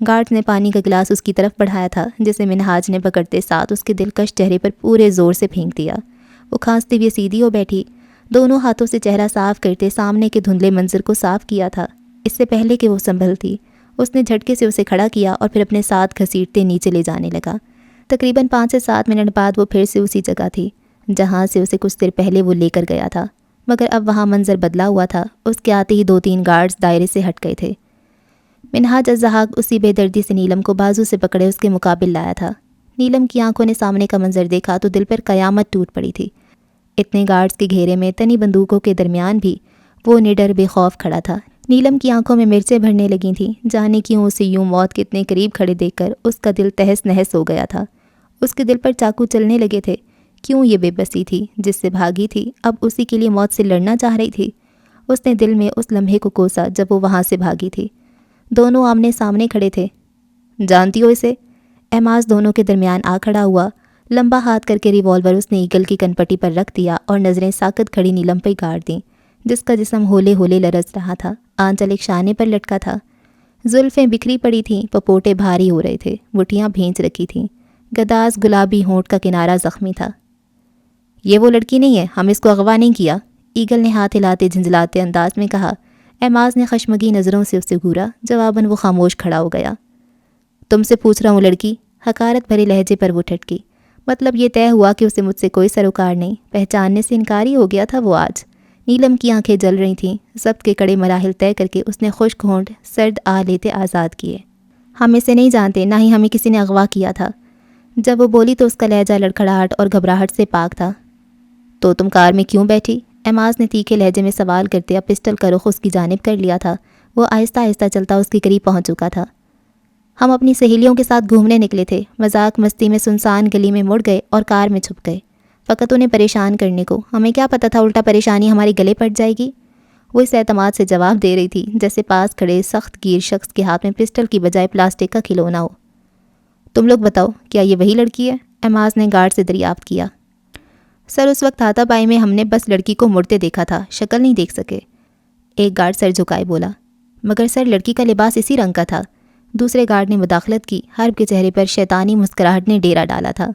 Guard نے پانی کا گلاس اس کی طرف بڑھایا تھا جسے منہاج نے پکڑتے ساتھ اس کے دلکش چہرے پر پورے زور سے پھینک دیا۔ وہ کھانستے ہوئے سیدھی ہو بیٹھی، دونوں ہاتھوں سے چہرہ صاف کرتے سامنے کے دھندلے منظر کو صاف کیا تھا۔ اس سے پہلے کہ وہ سنبھلتی، اس نے جھٹکے سے اسے کھڑا کیا اور پھر اپنے ساتھ گھسیٹتے نیچے لے جانے لگا۔ تقریباً 5 سے 7 منٹ بعد وہ پھر سے اسی جگہ تھی جہاں سے اسے کچھ دیر پہلے وہ لے کر گیا تھا، مگر اب وہاں منظر بدلا ہوا تھا۔ اس کے آتے ہی 2-3 گارڈز دائرے سے ہٹ گئے تھے۔ منہاج الزحاق اسی بے دردی سے نیلم کو بازو سے پکڑے اس کے مقابل لایا تھا۔ نیلم کی آنکھوں نے سامنے کا منظر دیکھا تو دل پر قیامت ٹوٹ پڑی تھی۔ اتنے گارڈز کے گھیرے میں تنی بندوقوں کے درمیان بھی وہ نڈر بے خوف کھڑا تھا۔ نیلم کی آنکھوں میں مرچیں بھرنے لگی تھیں، جانے کیوں اسے یوں موت کے اتنے قریب کھڑے دیکھ کر اس کا دل تہس نہس ہو گیا تھا۔ اس کے دل پر چاقو چلنے لگے تھے۔ کیوں یہ بے بسی تھی جس سے بھاگی تھی اب اسی کے لیے موت سے لڑنا چاہ رہی تھی؟ اس نے دل میں اس لمحے کو کوسا جب وہ وہاں سے بھاگی تھی۔ دونوں آمنے سامنے کھڑے تھے۔ جانتی ہو اسے؟ احماس دونوں کے درمیان آ کھڑا ہوا، لمبا ہاتھ کر کے ریوالور اس نے ایگل کی کنپٹی پر رکھ دیا اور نظریں ساکت کھڑی نیلم پہ گاڑ دیں، جس کا جسم ہولے ہولے لرز رہا تھا۔ آنچل ایک شانے پر لٹکا تھا، زلفیں بکھری پڑی تھیں، پپوٹے بھاری ہو رہے تھے، مٹھیاں بھینچ رکھی تھیں، گداز گلابی ہونٹ کا کنارہ زخمی تھا۔ یہ وہ لڑکی نہیں ہے، ہم اس کو اغوا نہیں کیا، ایگل نے ہاتھ ہلاتے جھنجھلاتے انداز میں کہا۔ احماس نے خشمگی نظروں سے اسے گھورا، جواباً وہ خاموش کھڑا ہو گیا۔ تم سے پوچھ رہا ہوں لڑکی، حقارت بھرے لہجے پر وہ ٹھٹکی۔ مطلب یہ طے ہوا کہ اسے مجھ سے کوئی سروکار نہیں، پہچاننے سے انکاری ہو گیا تھا وہ آج۔ نیلم کی آنکھیں جل رہی تھیں، ضبط کے کڑے مراحل طے کر کے اس نے خشک ہونٹ سرد آہ لیتے آزاد کیے۔ ہم اسے نہیں جانتے، نہ ہی ہمیں کسی نے اغوا کیا تھا۔ جب وہ بولی تو اس کا لہجہ لڑکھڑاہٹ اور گھبراہٹ سے پاک تھا۔ تو تم کار میں کیوں بیٹھی؟ احماس نے تیکھے لہجے میں سوال کرتے اب پسٹل کا رخ اس کی جانب کر لیا تھا۔ وہ آہستہ آہستہ چلتا اس کے قریب پہنچ چکا تھا۔ ہم اپنی سہیلیوں کے ساتھ گھومنے نکلے تھے، مذاق مستی میں سنسان گلی میں مڑ گئے اور کار میں چھپ گئے، فقط انہیں پریشان کرنے کو۔ ہمیں کیا پتہ تھا الٹا پریشانی ہمارے گلے پڑ جائے گی۔ وہ اس اعتماد سے جواب دے رہی تھی جیسے پاس کھڑے سخت گیر شخص کے ہاتھ میں پسٹل کی بجائے پلاسٹک کا کھلونا ہو۔ تم لوگ بتاؤ، کیا یہ وہی لڑکی ہے؟ احماس نے گارڈ سے دریافت کیا۔ سر اس وقت ہاتھا پائی میں ہم نے بس لڑکی کو مڑتے دیکھا تھا، شکل نہیں دیکھ سکے، ایک گارڈ سر جھکائے بولا۔ مگر سر لڑکی کا لباس اسی رنگ کا تھا، دوسرے گارڈ نے مداخلت کی۔ حرب کے چہرے پر شیطانی مسکراہٹ نے ڈیرا ڈالا تھا۔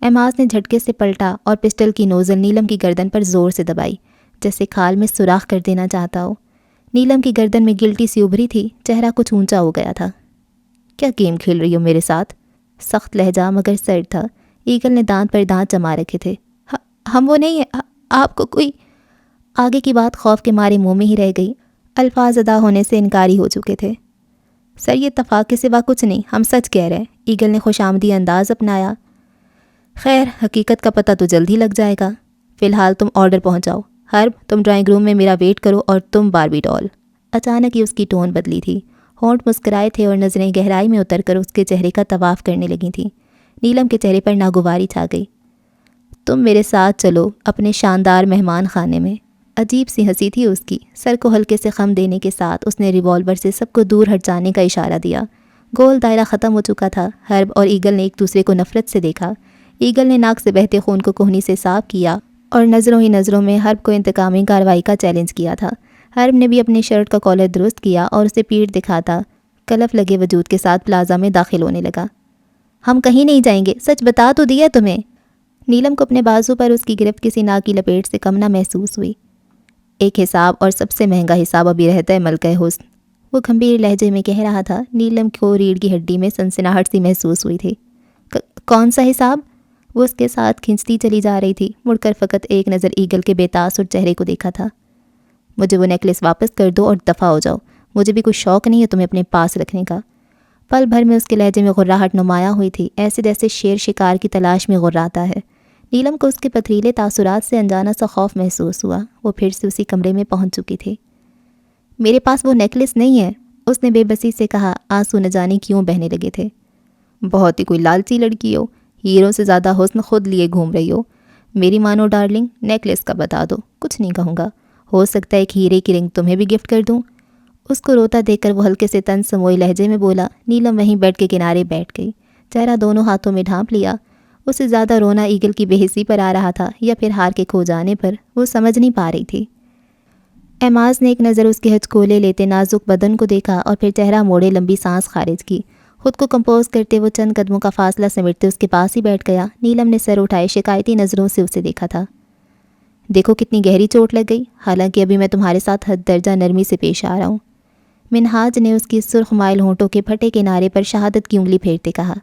احماس نے جھٹکے سے پلٹا اور پسٹل کی نوزل نیلم کی گردن پر زور سے دبائی، جیسے کھال میں سوراخ کر دینا چاہتا ہو۔ نیلم کی گردن میں گلٹی سی ابھری تھی، چہرہ کچھ اونچا ہو گیا تھا۔ کیا گیم کھیل رہی ہو میرے ساتھ؟ سخت لہجہ مگر سرد تھا۔ ایگل نے دانت پر دانت جما رکھے تھے۔ ہم وہ نہیں ہیں، آپ کو کوئی… آگے کی بات خوف کے مارے منہ میں ہی رہ گئی، الفاظ ادا ہونے سے انکاری ہو چکے تھے۔ سر یہ اتفاق کے سوا کچھ نہیں، ہم سچ کہہ رہے ہیں، ایگل نے خوش آمدی انداز اپنایا۔ خیر حقیقت کا پتہ تو جلد ہی لگ جائے گا، فی الحال تم آرڈر پہنچاؤ۔ حرب تم ڈرائنگ روم میں میرا ویٹ کرو، اور تم باربی ڈال۔ اچانک ہی اس کی ٹون بدلی تھی، ہونٹ مسکرائے تھے اور نظریں گہرائی میں اتر کر اس کے چہرے کا طواف کرنے لگی تھیں۔ نیلم کے چہرے پر ناگواری چھا گئی۔ تم میرے ساتھ چلو اپنے شاندار مہمان خانے میں۔ عجیب سی ہنسی تھی اس کی، سر کو ہلکے سے خم دینے کے ساتھ اس نے ریوالور سے سب کو دور ہٹ جانے کا اشارہ دیا۔ گول دائرہ ختم ہو چکا تھا۔ حرب اور ایگل نے ایک دوسرے کو نفرت سے دیکھا۔ ایگل نے ناک سے بہتے خون کو کوہنی سے صاف کیا اور نظروں ہی نظروں میں حرب کو انتقامی کارروائی کا چیلنج کیا تھا۔ حرب نے بھی اپنی شرٹ کا کالر درست کیا اور اسے پیٹھ دکھاتا کلف لگے وجود کے ساتھ پلازا میں داخل ہونے لگا۔ ہم کہیں نہیں جائیں گے، سچ بتا تو دیا تمہیں۔ نیلم کو اپنے بازو پر اس کی گرفت کسی نا کی لپیٹ سے کم نہ محسوس ہوئی۔ ایک حساب اور سب سے مہنگا حساب ابھی رہتا ہے ملکہ حسن، وہ گھمبیر لہجے میں کہہ رہا تھا۔ نیلم کو ریڑھ کی ہڈی میں سنسناہٹ سی محسوس ہوئی تھی۔ کون سا حساب؟ وہ اس کے ساتھ کھنچتی چلی جا رہی تھی، مڑ کر فقط ایک نظر ایگل کے بے تاثر چہرے کو دیکھا تھا۔ مجھے وہ نیکلس واپس کر دو اور دفع ہو جاؤ، مجھے بھی کوئی شوق نہیں ہے تمہیں اپنے پاس رکھنے کا۔ پل بھر میں اس کے لہجے میں غراہٹ نمایاں ہوئی تھی، ایسے جیسے شیر شکار کی تلاش میں غراتا ہے۔ نیلم کو اس کے پتھریلے تاثرات سے انجانا سا خوف محسوس ہوا۔ وہ پھر سے اسی کمرے میں پہنچ چکی تھی۔ میرے پاس وہ نیکلس نہیں ہے، اس نے بے بسی سے کہا، آنسو نہ جانے کیوں بہنے لگے تھے۔ بہت ہی کوئی لالچی لڑکی ہو، ہیروں سے زیادہ حسن خود لیے گھوم رہی ہو۔ میری مانو ڈارلنگ، نیکلس کا بتا دو، کچھ نہیں کہوں گا، ہو سکتا ہے ایک ہیرے کی رنگ تمہیں بھی گفٹ کر دوں۔ اس کو روتا دیکھ کر وہ ہلکے سے تن سموئے لہجے میں بولا۔ نیلم وہیں بیڈ کے کنارے بیٹھ گئی، چہرہ دونوں ہاتھوں میں ڈھانپ لیا۔ اسے زیادہ رونا ایگل کی بے حسی پر آ رہا تھا یا پھر ہار کے کھو جانے پر، وہ سمجھ نہیں پا رہی تھی۔ احماس نے ایک نظر اس کے ہچکولے لیتے نازک بدن کو دیکھا اور پھر چہرہ موڑے لمبی سانس خارج کی۔ خود کو کمپوز کرتے وہ چند قدموں کا فاصلہ سمیٹتے اس کے پاس ہی بیٹھ گیا۔ نیلم نے سر اٹھائے شکایتی نظروں سے اسے دیکھا تھا۔ دیکھو کتنی گہری چوٹ لگ گئی، حالانکہ ابھی میں تمہارے ساتھ حد درجہ نرمی سے پیش آ رہا ہوں۔ منہاج نے اس کی سرخ مائل ہونٹوں کے پھٹے کنارے پر شہادت کی انگلی پھیرتے کہا۔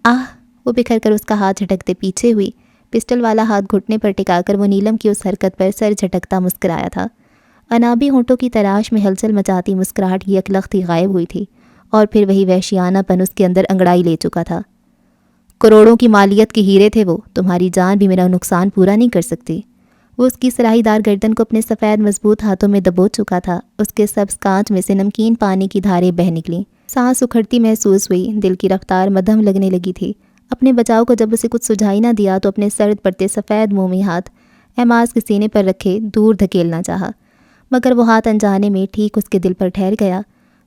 آہ! وہ بکھر کر اس کا ہاتھ جھٹکتے پیچھے ہوئی۔ پسٹل والا ہاتھ گھٹنے پر ٹکا کر وہ نیلم کی اس حرکت پر سر جھٹکتا مسکرایا تھا۔ انابی ہونٹوں کی تراش میں ہلچل مچاتی مسکراہٹ کی یکلختی غائب ہوئی تھی، اور پھر وہی وحشیانہ پن اس کے اندر انگڑائی لے چکا تھا۔ کروڑوں کی مالیت کے ہیرے تھے وہ، تمہاری جان بھی میرا نقصان پورا نہیں کر سکتی۔ وہ اس کی سراہی دار گردن کو اپنے سفید مضبوط ہاتھوں میں دبوچ چکا تھا۔ اس کے سبز کانچ میں سے نمکین پانی کی دھاریں بہہ نکلیں۔ سانس اکھڑتی محسوس ہوئی، دل کی رفتار مدھم لگنے لگی تھی۔ اپنے بچاؤ کو جب اسے کچھ سجھائی نہ دیا تو اپنے سرد پڑتے سفید مومی ہاتھ احماس کے سینے پر رکھے دور دھکیلنا چاہا، مگر وہ ہاتھ انجانے میں ٹھیک اس کے دل پر ٹھہر گیا۔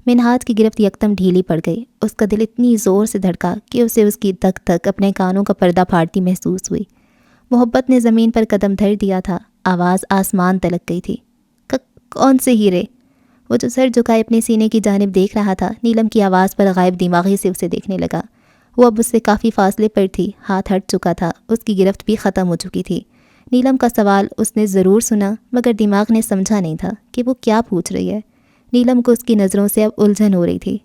منہاج کی گرفت یکدم ڈھیلی پڑ گئی۔ اس کا دل اتنی زور سے دھڑکا کہ اسے اس کی دھک دھک اپنے کانوں کا پردہ پھاڑتی محسوس ہوئی۔ محبت نے زمین پر قدم دھر دیا تھا، آواز آسمان تلک گئی تھی۔ کون سے ہیرے؟ وہ جو سر جھکائے اپنے سینے کی جانب دیکھ رہا تھا، نیلم کی آواز پر غائب دماغی سے اسے دیکھنے لگا۔ وہ اب اس سے کافی فاصلے پر تھی، ہاتھ ہٹ چکا تھا، اس کی گرفت بھی ختم ہو چکی تھی۔ نیلم کا سوال اس نے ضرور سنا، مگر دماغ نے سمجھا نہیں تھا کہ وہ کیا پوچھ رہی ہے۔ نیلم کو اس کی نظروں سے اب الجھن ہو رہی تھی۔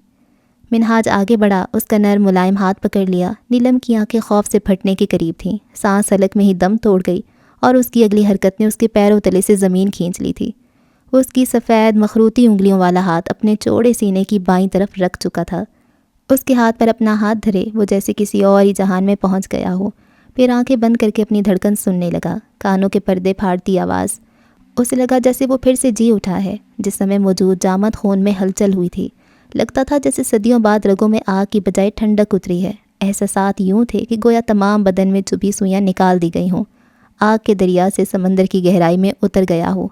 منہاج آگے بڑھا، اس کا نرم ملائم ہاتھ پکڑ لیا۔ نیلم کی آنکھیں خوف سے پھٹنے کے قریب تھیں، سانس حلق میں ہی دم توڑ گئی، اور اس کی اگلی حرکت نے اس کے پیروں تلے سے زمین کھینچ لی تھی۔ وہ اس کی سفید مخروطی انگلیوں والا ہاتھ اپنے چوڑے سینے کی بائیں طرف رکھ چکا تھا۔ اس کے ہاتھ پر اپنا ہاتھ دھرے وہ جیسے کسی اور ہی جہان میں پہنچ گیا ہو۔ پھر آنکھیں بند کر کے اپنی دھڑکن سننے لگا، کانوں کے پردے پھاڑتی آواز۔ اسے لگا جیسے وہ پھر سے جی اٹھا ہے، جس سمے موجود جامد خون میں ہلچل ہوئی تھی۔ لگتا تھا جیسے صدیوں بعد رگوں میں آگ کی بجائے ٹھنڈک اتری ہے۔ احساسات یوں تھے کہ گویا تمام بدن میں چبھی سوئیاں نکال دی گئی ہوں، آگ کے دریا سے سمندر کی گہرائی میں اتر گیا ہو۔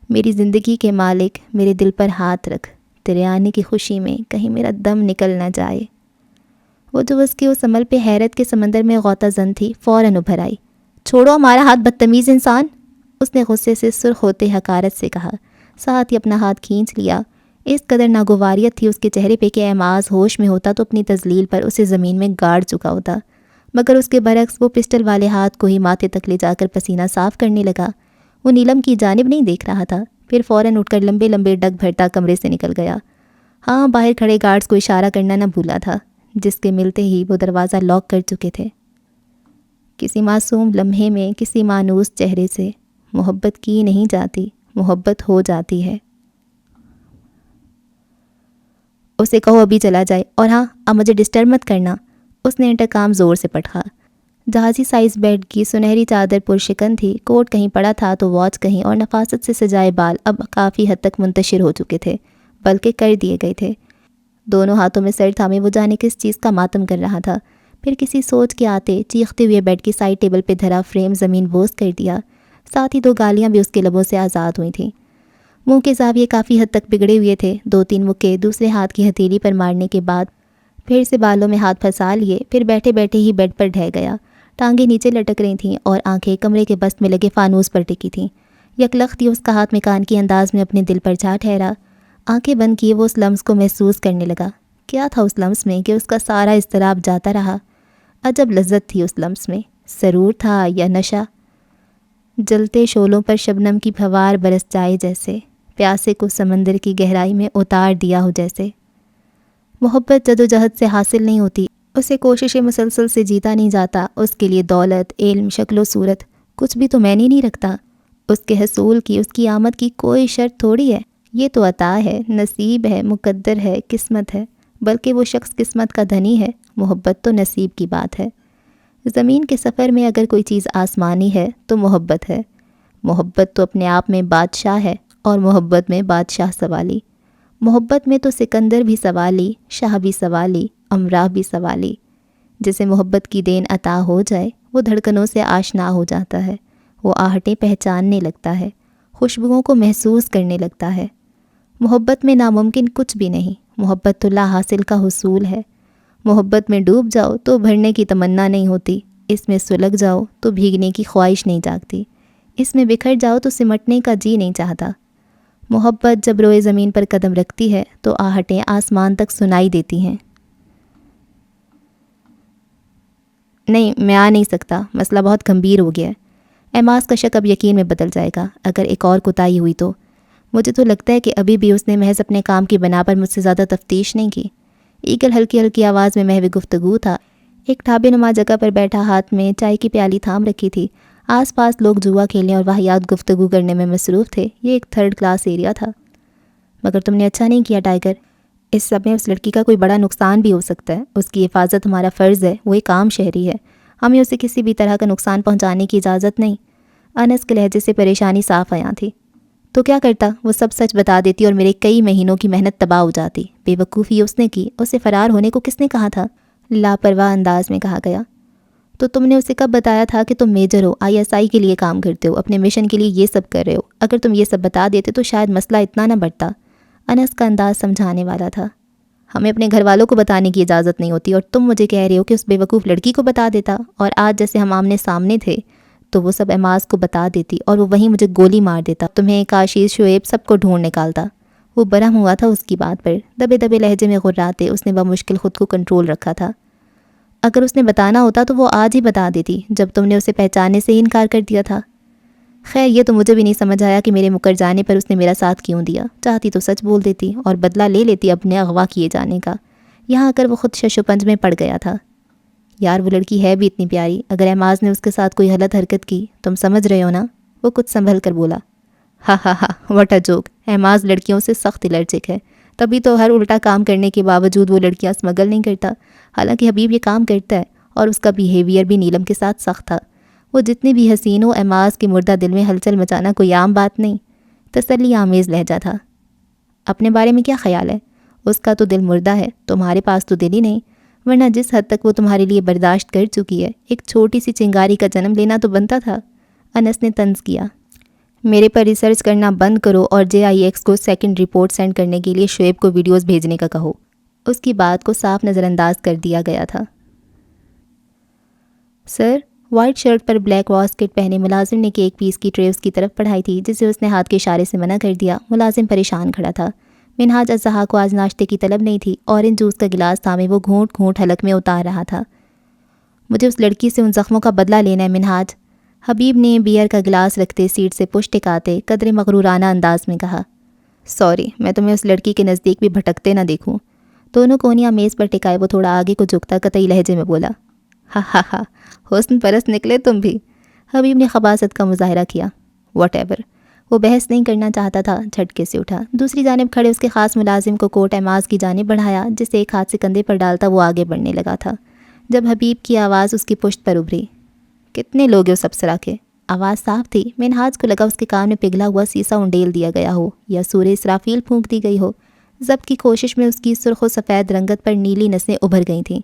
میری زندگی کے مالک، میرے دل پر ہاتھ رکھ، تیرے آنے کی خوشی میں کہیں میرا دم نکل نہ جائے۔ وہ جو اس کے اس عمل پہ حیرت کے سمندر میں غوطہ زن تھی، فوراً ابھر آئی۔ چھوڑو ہمارا ہاتھ بدتمیز انسان، اس نے غصے سے سرخ ہوتے حقارت سے کہا، ساتھ ہی اپنا ہاتھ کھینچ لیا۔ اس قدر ناگواریت تھی اس کے چہرے پہ کہ احماس ہوش میں ہوتا تو اپنی تذلیل پر اسے زمین میں گاڑ چکا ہوتا، مگر اس کے برعکس وہ پسٹل والے ہاتھ کو ہی ماتھے تک لے جا کر پسینہ صاف کرنے لگا۔ وہ نیلم کی جانب نہیں دیکھ رہا تھا، پھر فوراً اٹھ کر لمبے لمبے ڈگ بھرتا کمرے سے نکل گیا۔ ہاں، باہر کھڑے گارڈز کو اشارہ کرنا نہ بھولا تھا، جس کے ملتے ہی وہ دروازہ لاک کر چکے تھے۔ کسی معصوم لمحے میں کسی مانوس چہرے سے محبت کی نہیں جاتی، محبت ہو جاتی ہے۔ اسے کہو ابھی چلا جائے، اور ہاں، اب مجھے ڈسٹرب مت کرنا۔ اس نے انٹرکام زور سے پٹخا۔ جہازی سائز بیڈ کی سنہری چادر پرشکن تھی، کوٹ کہیں پڑا تھا تو واچ کہیں، اور نفاست سے سجائے بال اب کافی حد تک منتشر ہو چکے تھے، بلکہ کر دیے گئے تھے۔ دونوں ہاتھوں میں سر تھامے وہ جانے کس چیز کا ماتم کر رہا تھا۔ پھر کسی سوچ کے آتے چیختے ہوئے بیڈ کی سائڈ ٹیبل پہ دھرا فریم زمین بوس کر دیا، ساتھ ہی 2 گالیاں بھی اس کے لبوں سے آزاد ہوئی تھیں۔ منہ کے زاویے کافی حد تک بگڑے ہوئے تھے، 2-3 مکے دوسرے ہاتھ کی ہتھیلی پر مارنے کے بعد پھر سے بالوں میں ہاتھ پھنسا لیے، پھر بیٹھے بیٹھے ہی بیڈ پر ڈھہ گیا۔ ٹانگیں نیچے لٹک رہی تھیں اور آنکھیں کمرے کے بست میں لگے فانوس پر ٹکی تھیں۔ یکلختی اس کا ہاتھ مکان کی انداز میں اپنے دل پر جا ٹھہرا۔ آنکھیں بند کیے وہ اس لمس کو محسوس کرنے لگا۔ کیا تھا اس لمس میں کہ اس کا سارا اضطراب جاتا رہا؟ عجب لذت تھی اس لمس میں، سرور تھا یا نشہ؟ جلتے شعلوں پر شبنم کی پھوار برس جائے جیسے، پیاسے کو سمندر کی گہرائی میں اتار دیا ہو جیسے۔ محبت جدوجہد سے حاصل نہیں ہوتی، اسے کوشش مسلسل سے جیتا نہیں جاتا۔ اس کے لیے دولت، علم، شکل و صورت کچھ بھی تو معنی نہیں رکھتا۔ اس کے حصول کی، اس کی آمد کی کوئی شرط تھوڑی ہے۔ یہ تو عطا ہے، نصیب ہے، مقدر ہے، قسمت ہے، بلکہ وہ شخص قسمت کا دھنی ہے، محبت تو نصیب کی بات ہے۔ زمین کے سفر میں اگر کوئی چیز آسمانی ہے تو محبت ہے۔ محبت تو اپنے آپ میں بادشاہ ہے، اور محبت میں بادشاہ سوالی۔ محبت میں تو سکندر بھی سوالی، شاہ بھی سوالی، امراء بھی سوالی۔ جسے محبت کی دین عطا ہو جائے وہ دھڑکنوں سے آشنا ہو جاتا ہے، وہ آہٹیں پہچاننے لگتا ہے، خوشبوؤں کو محسوس کرنے لگتا ہے۔ محبت میں ناممکن کچھ بھی نہیں، محبت تو لا حاصل کا حصول ہے۔ محبت میں ڈوب جاؤ تو بھرنے کی تمنا نہیں ہوتی، اس میں سلگ جاؤ تو بھیگنے کی خواہش نہیں جاگتی، اس میں بکھر جاؤ تو سمٹنے کا جی نہیں چاہتا۔ محبت جب روئے زمین پر قدم رکھتی ہے تو آہٹیں آسمان تک سنائی دیتی ہیں۔ نہیں، میں آ نہیں سکتا، مسئلہ بہت گمبھیر ہو گیا ہے۔ ایماز کا شک اب یقین میں بدل جائے گا اگر ایک اور کوتاہی ہوئی تو۔ مجھے تو لگتا ہے کہ ابھی بھی اس نے محض اپنے کام کی بنا پر مجھ سے زیادہ تفتیش نہیں کی۔ ایگل ہلکی ہلکی آواز میں محو گفتگو تھا۔ ایک ڈھابے نما جگہ پر بیٹھا، ہاتھ میں چائے کی پیالی تھام رکھی تھی۔ آس پاس لوگ جوا کھیلنے اور واہیات گفتگو کرنے میں مصروف تھے۔ یہ ایک تھرڈ کلاس ایریا تھا۔ مگر تم نے اچھا نہیں کیا ٹائیگر، اس سب میں اس لڑکی کا کوئی بڑا نقصان بھی ہو سکتا ہے۔ اس کی حفاظت ہمارا فرض ہے، وہ ایک عام شہری ہے، ہمیں اسے کسی بھی طرح کا نقصان پہنچانے کی اجازت نہیں۔ انس کے لہجے سے پریشانی صاف عیاں تھی۔ تو کیا کرتا؟ وہ سب سچ بتا دیتی اور میرے کئی مہینوں کی محنت تباہ ہو جاتی۔ بے وقوفی اس نے کی، اسے فرار ہونے کو کس نے کہا تھا؟ لاپرواہ انداز میں کہا گیا۔ تو تم نے اسے کب بتایا تھا کہ تم میجر ہو، ISI کے لیے کام کرتے ہو، اپنے مشن کے لیے یہ سب کر رہے ہو؟ اگر تم یہ سب بتا دیتے تو شاید مسئلہ اتنا نہ بڑھتا۔ انس کا انداز سمجھانے والا تھا۔ ہمیں اپنے گھر والوں کو بتانے کی اجازت نہیں ہوتی اور تم مجھے کہہ رہے ہو کہ اس بے وقوف لڑکی کو بتا دیتا، اور آج جیسے ہم آمنے سامنے تھے تو وہ سب ایماز کو بتا دیتی اور وہ وہیں مجھے گولی مار دیتا، تمہیں، کاشیز، شعیب، سب کو ڈھونڈ نکالتا۔ وہ برہم ہوا تھا اس کی بات پر۔ دبے دبے لہجے میں غراتے اس نے بمشکل خود کو کنٹرول رکھا تھا۔ اگر اس نے بتانا ہوتا تو وہ آج ہی بتا دیتی، جب تم نے اسے پہچاننے سے ہی انکار کر دیا تھا۔ خیر، یہ تو مجھے بھی نہیں سمجھ آیا کہ میرے مکر جانے پر اس نے میرا ساتھ کیوں دیا۔ چاہتی تو سچ بول دیتی اور بدلہ لے لیتی اپنے اغوا کیے جانے کا۔ یہاں آ کر وہ خود شش و پنج میں پڑ گیا تھا۔ یار، وہ لڑکی ہے بھی اتنی پیاری، اگر ایماز نے اس کے ساتھ کوئی غلط حرکت کی، تم سمجھ رہے ہو نا؟ وہ کچھ سنبھل کر بولا۔ ہاں ہاں ہاں، واٹ اے جوک۔ ایماز لڑکیوں سے سخت الرجک ہے، تبھی تو ہر الٹا کام کرنے کے باوجود وہ لڑکیاں اسمگل نہیں کرتا۔ حالانکہ حبیب یہ کام کرتا ہے اور اس کا بیہیویئر بھی نیلم کے ساتھ سخت تھا۔ وہ جتنی بھی حسین ہو، ایماز کے مردہ دل میں ہلچل مچانا کوئی عام بات نہیں۔ تسلی آمیز لہجہ تھا۔ اپنے بارے میں کیا خیال ہے؟ اس کا تو دل مردہ ہے، تمہارے پاس تو دل ہی نہیں، ورنہ جس حد تک وہ تمہارے لیے برداشت کر چکی ہے، ایک چھوٹی سی چنگاری کا جنم لینا تو بنتا تھا۔ انس نے طنز کیا۔ میرے پر ریسرچ کرنا بند کرو اور JIX کو سیکنڈ رپورٹ سینڈ کرنے کے لیے شعیب کو ویڈیوز بھیجنے کا کہو۔ اس کی بات کو صاف نظر انداز کر دیا گیا تھا۔ سر، وائٹ شرٹ پر بلیک واسکٹ پہنے ملازم نے کیک پیس کی ٹرے اس کی طرف بڑھائی تھی، جسے اس نے ہاتھ کے اشارے سے منع کر دیا۔ ملازم پریشان کھڑا تھا۔ منہاج الزہا کو آج ناشتے کی طلب نہیں تھی۔ اورنج جوس کا گلاس تھامے وہ گھونٹ گھونٹ حلق میں اتار رہا تھا۔ مجھے اس لڑکی سے ان زخموں کا بدلہ لینا ہے منہاج، حبیب نے بیئر کا گلاس رکھتے سیٹ سے پشت ٹکاتے قدرے مغرورانہ انداز میں کہا۔ سوری، میں تمہیں اس لڑکی کے نزدیک بھی بھٹکتے نہ دیکھوں۔ دونوں کونیاں میز پر ٹکائے وہ تھوڑا آگے کو جھکتا قطعی لہجے میں بولا۔ ہاں ہاں ہاں، حسن پرست نکلے تم بھی۔ حبیب نے خباثت کا مظاہرہ کیا۔ What ever. وہ بحث نہیں کرنا چاہتا تھا، جھٹکے سے اٹھا۔ دوسری جانب کھڑے اس کے خاص ملازم کو کوٹ ایماز کی جانب بڑھایا، جسے ایک ہاتھ سے کندھے پر ڈالتا وہ آگے بڑھنے لگا تھا، جب حبیب کی آواز اس کی پشت پر ابھری۔ کتنے لوگ ہیں اس افسرا کے؟ آواز صاف تھی۔ منہاج کو لگا اس کے کان میں پگھلا ہوا سیسا انڈیل دیا گیا ہو یا سورہ اسرافیل پھونک دی گئی ہو۔ ضبط کی کوشش میں اس کی سرخ و سفید رنگت پر نیلی نسیں ابھر گئی تھیں۔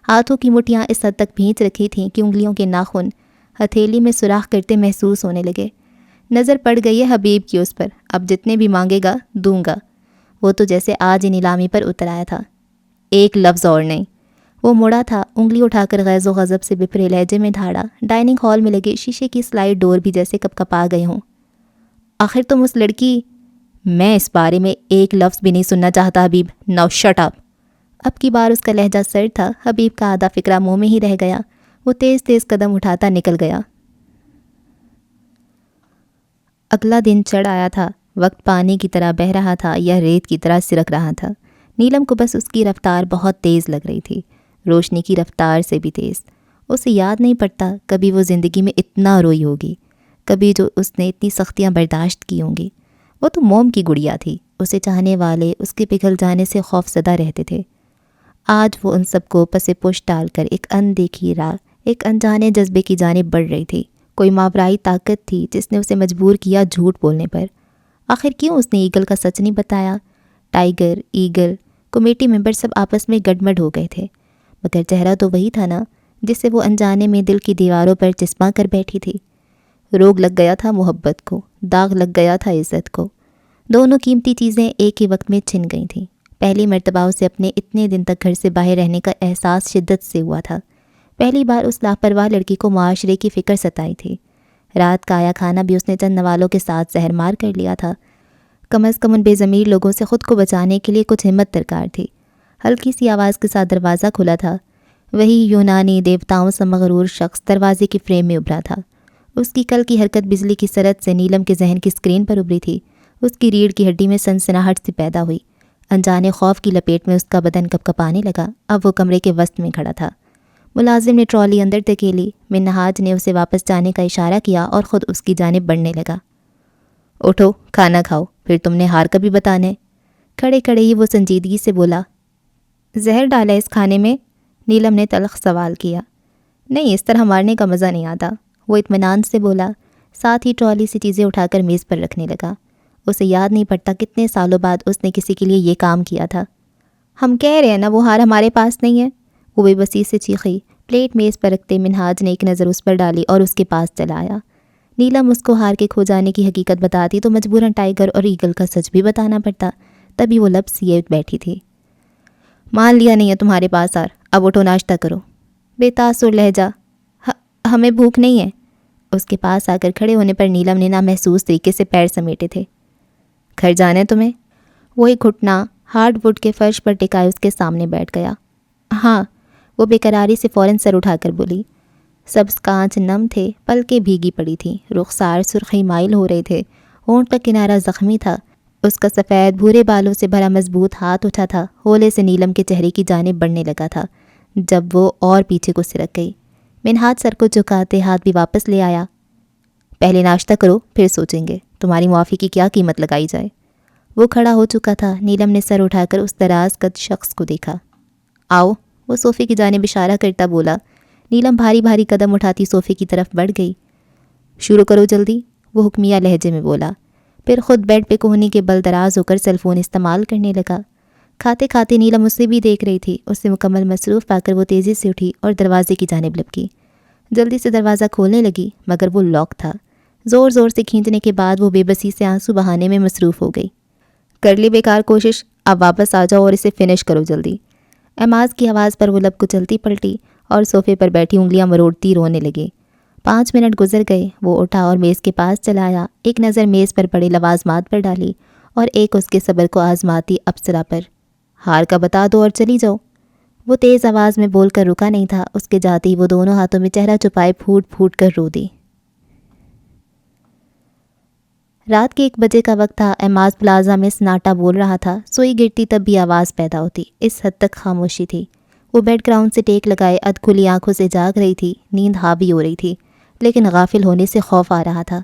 ہاتھوں کی مٹھیاں اس حد تک بھینچ رکھی تھیں کہ انگلیوں کے ناخن ہتھیلی میں سوراخ کرتے محسوس ہونے لگے۔ نظر پڑ گئی ہے حبیب کی اس پر، اب جتنے بھی مانگے گا دوں گا۔ وہ تو جیسے آج ہی نیلامی پر اتر آیا تھا۔ ایک لفظ اور نہیں۔ وہ مڑا تھا، انگلی اٹھا کر غیظ و غضب سے بپھرے لہجے میں دھاڑا۔ ڈائننگ ہال میں لگے شیشے کی سلائڈ ڈور بھی جیسے کپ کپا گئے ہوں۔ آخر تم اس لڑکی… میں اس بارے میں ایک لفظ بھی نہیں سننا چاہتا حبیب، ناؤ شٹ اپ۔ اب کی بار اس کا لہجہ سرد تھا۔ حبیب کا آدھا فکرہ منہ میں ہی رہ گیا۔ وہ تیز تیز قدم اٹھاتا نکل گیا۔ اگلا دن چڑھ آیا تھا۔ وقت پانی کی طرح بہہ رہا تھا یا ریت کی طرح سرک رہا تھا۔ نیلم کو بس اس کی رفتار بہت تیز لگ رہی تھی، روشنی کی رفتار سے بھی تیز۔ اسے یاد نہیں پڑتا کبھی وہ زندگی میں اتنا روئی ہوگی، کبھی جو اس نے اتنی سختیاں برداشت کی ہوں گی۔ وہ تو موم کی گڑیا تھی، اسے چاہنے والے اس کے پگھل جانے سے خوف زدہ رہتے تھے۔ آج وہ ان سب کو پس پش ڈال کر ایک اندیکھی راہ، ایک انجانے جذبے کی جانب بڑھ رہی تھی۔ کوئی ماورائی طاقت تھی جس نے اسے مجبور کیا جھوٹ بولنے پر۔ آخر کیوں اس نے ایگل کا سچ نہیں بتایا؟ ٹائیگر، ایگل، کمیٹی ممبر سب آپس میں گڈمڈ ہو گئے تھے، مگر چہرہ تو وہی تھا نا جس سے وہ انجانے میں دل کی دیواروں پر چسپاں کر بیٹھی تھی۔ روگ لگ گیا تھا محبت کو، داغ لگ گیا تھا عزت کو۔ دونوں قیمتی چیزیں ایک ہی وقت میں چھن گئی تھیں۔ پہلی مرتبہ اسے اپنے اتنے دن تک گھر سے باہر رہنے کا احساس شدت سے ہوا تھا۔ پہلی بار اس لاپرواہ لڑکی کو معاشرے کی فکر ستائی تھی۔ رات کا آیا کھانا بھی اس نے چند نوالوں کے ساتھ زہر مار کر لیا تھا۔ کم از کم ان بے ضمیر لوگوں سے خود کو بچانے کے لیے کچھ ہمت درکار تھی۔ ہلکی سی آواز کے ساتھ دروازہ کھلا تھا۔ وہی یونانی دیوتاؤں سے مغرور شخص دروازے کے فریم میں ابھرا تھا۔ اس کی کل کی حرکت بجلی کی سرعت سے نیلم کے ذہن کی اسکرین پر ابھری تھی۔ اس کی ریڑھ کی ہڈی میں سنسناہٹ سی پیدا ہوئی۔ انجانے خوف کی لپیٹ میں اس کا بدن کپ کپانے لگا۔ اب وہ کمرے کے وسط میں کھڑا تھا۔ ملازم نے ٹرالی اندر دھکیلی۔ منہاج نے اسے واپس جانے کا اشارہ کیا اور خود اس کی جانب بڑھنے لگا۔ اٹھو، کھانا کھاؤ، پھر تم نے ہار کا بھی بتانا ہے۔ کھڑے کھڑے ہی وہ سنجیدگی سے بولا، زہر ڈالا اس کھانے میں؟ نیلم نے تلخ سوال کیا۔ نہیں، اس طرح مارنے کا مزہ نہیں آتا، وہ اطمینان سے بولا، ساتھ ہی ٹرالی سے چیزیں اٹھا کر میز پر رکھنے لگا۔ اسے یاد نہیں پڑتا کتنے سالوں بعد اس نے کسی کے لیے یہ کام کیا تھا۔ ہم کہہ رہے ہیں نا وہ ہار ہمارے پاس نہیں ہے، وہ بے بسی سے چیخی۔ پلیٹ میز پر رکھتے منہاج نے ایک نظر اس پر ڈالی اور اس کے پاس چلا آیا۔ نیلم اس کو ہار کے کھو جانے کی حقیقت بتاتی تو مجبوراً ٹائیگر اور ایگل کا سچ بھی بتانا پڑتا، تبھی وہ لب سیے بیٹھی تھی۔ مان لیا نہیں ہے تمہارے پاس ہار، اب اٹھو ناشتہ کرو۔ بے تاثر لہجہ، ہمیں بھوک نہیں ہے۔ اس کے پاس آ کر کھڑے ہونے پر نیلم نے نامحسوس طریقے سے پیر سمیٹے تھے۔ گھر جانا ہے تمہیں؟ وہ ایک گھٹنا ہارڈ ووڈ کے فرش پر ٹکائے اس کے سامنے بیٹھ گیا۔ ہاں، وہ بے قراری سے فوراً سر اٹھا کر بولی۔ سبز کانچ نم تھے، پلکیں بھیگی پڑی تھیں، رخسار سرخی مائل ہو رہے تھے، ہونٹ کا کنارہ زخمی تھا۔ اس کا سفید بھورے بالوں سے بھرا مضبوط ہاتھ اٹھا تھا، ہولے سے نیلم کے چہرے کی جانب بڑھنے لگا تھا جب وہ اور پیچھے کو سرک گئی۔ منہاج سر کو جھکاتے ہاتھ بھی واپس لے آیا۔ پہلے ناشتہ کرو، پھر سوچیں گے تمہاری معافی کی کیا قیمت لگائی جائے۔ وہ کھڑا ہو چکا تھا۔ نیلم نے سر اٹھا کر اس دراز قد شخص کو دیکھا۔ آؤ، وہ صوفے کی جانب اشارہ کرتا بولا۔ نیلم بھاری بھاری قدم اٹھاتی صوفے کی طرف بڑھ گئی۔ شروع کرو جلدی، وہ حکمیہ لہجے میں بولا، پھر خود بیڈ پہ کوہنی کے بل دراز ہو کر سیل فون استعمال کرنے لگا۔ کھاتے کھاتے نیلم اسے بھی دیکھ رہی تھی۔ اس سے مکمل مصروف پا کر وہ تیزی سے اٹھی اور دروازے کی جانب لپکی۔ جلدی سے دروازہ کھولنے لگی مگر وہ لاک تھا۔ زور زور سے کھینچنے کے بعد وہ بے بسی سے آنسو بہانے میں مصروف ہو گئی۔ کر لی بیکار کوشش، اب واپس آ جاؤ اور اسے فنش کرو جلدی۔ اعماز کی آواز پر وہ لب کچلتی پلٹی اور صوفے پر بیٹھی انگلیاں مروڑتی رونے لگی۔ 5 منٹ گزر گئے۔ وہ اٹھا اور میز کے پاس چلا آیا، ایک نظر میز پر پڑے لوازمات پر ڈالی اور ایک اس کے صبر کو آزماتی ابصرہ پر۔ ہار کا بتا دو اور چلی جاؤ، وہ تیز آواز میں بول کر رکا نہیں تھا۔ اس کے جاتے ہی وہ دونوں ہاتھوں میں چہرہ چھپائے پھوٹ پھوٹ کر رو دی۔ رات کے 1 بجے کا وقت تھا۔ اعماز پلازا میں سناٹا بول رہا تھا۔ سوئی گرتی تب بھی آواز پیدا ہوتی، اس حد تک خاموشی تھی۔ وہ بیڈ گراؤنڈ سے ٹیک لگائے ادھ کھلی آنکھوں سے جاگ رہی تھی۔ نیند حاوی ہو رہی تھی لیکن غافل ہونے سے خوف آ رہا تھا۔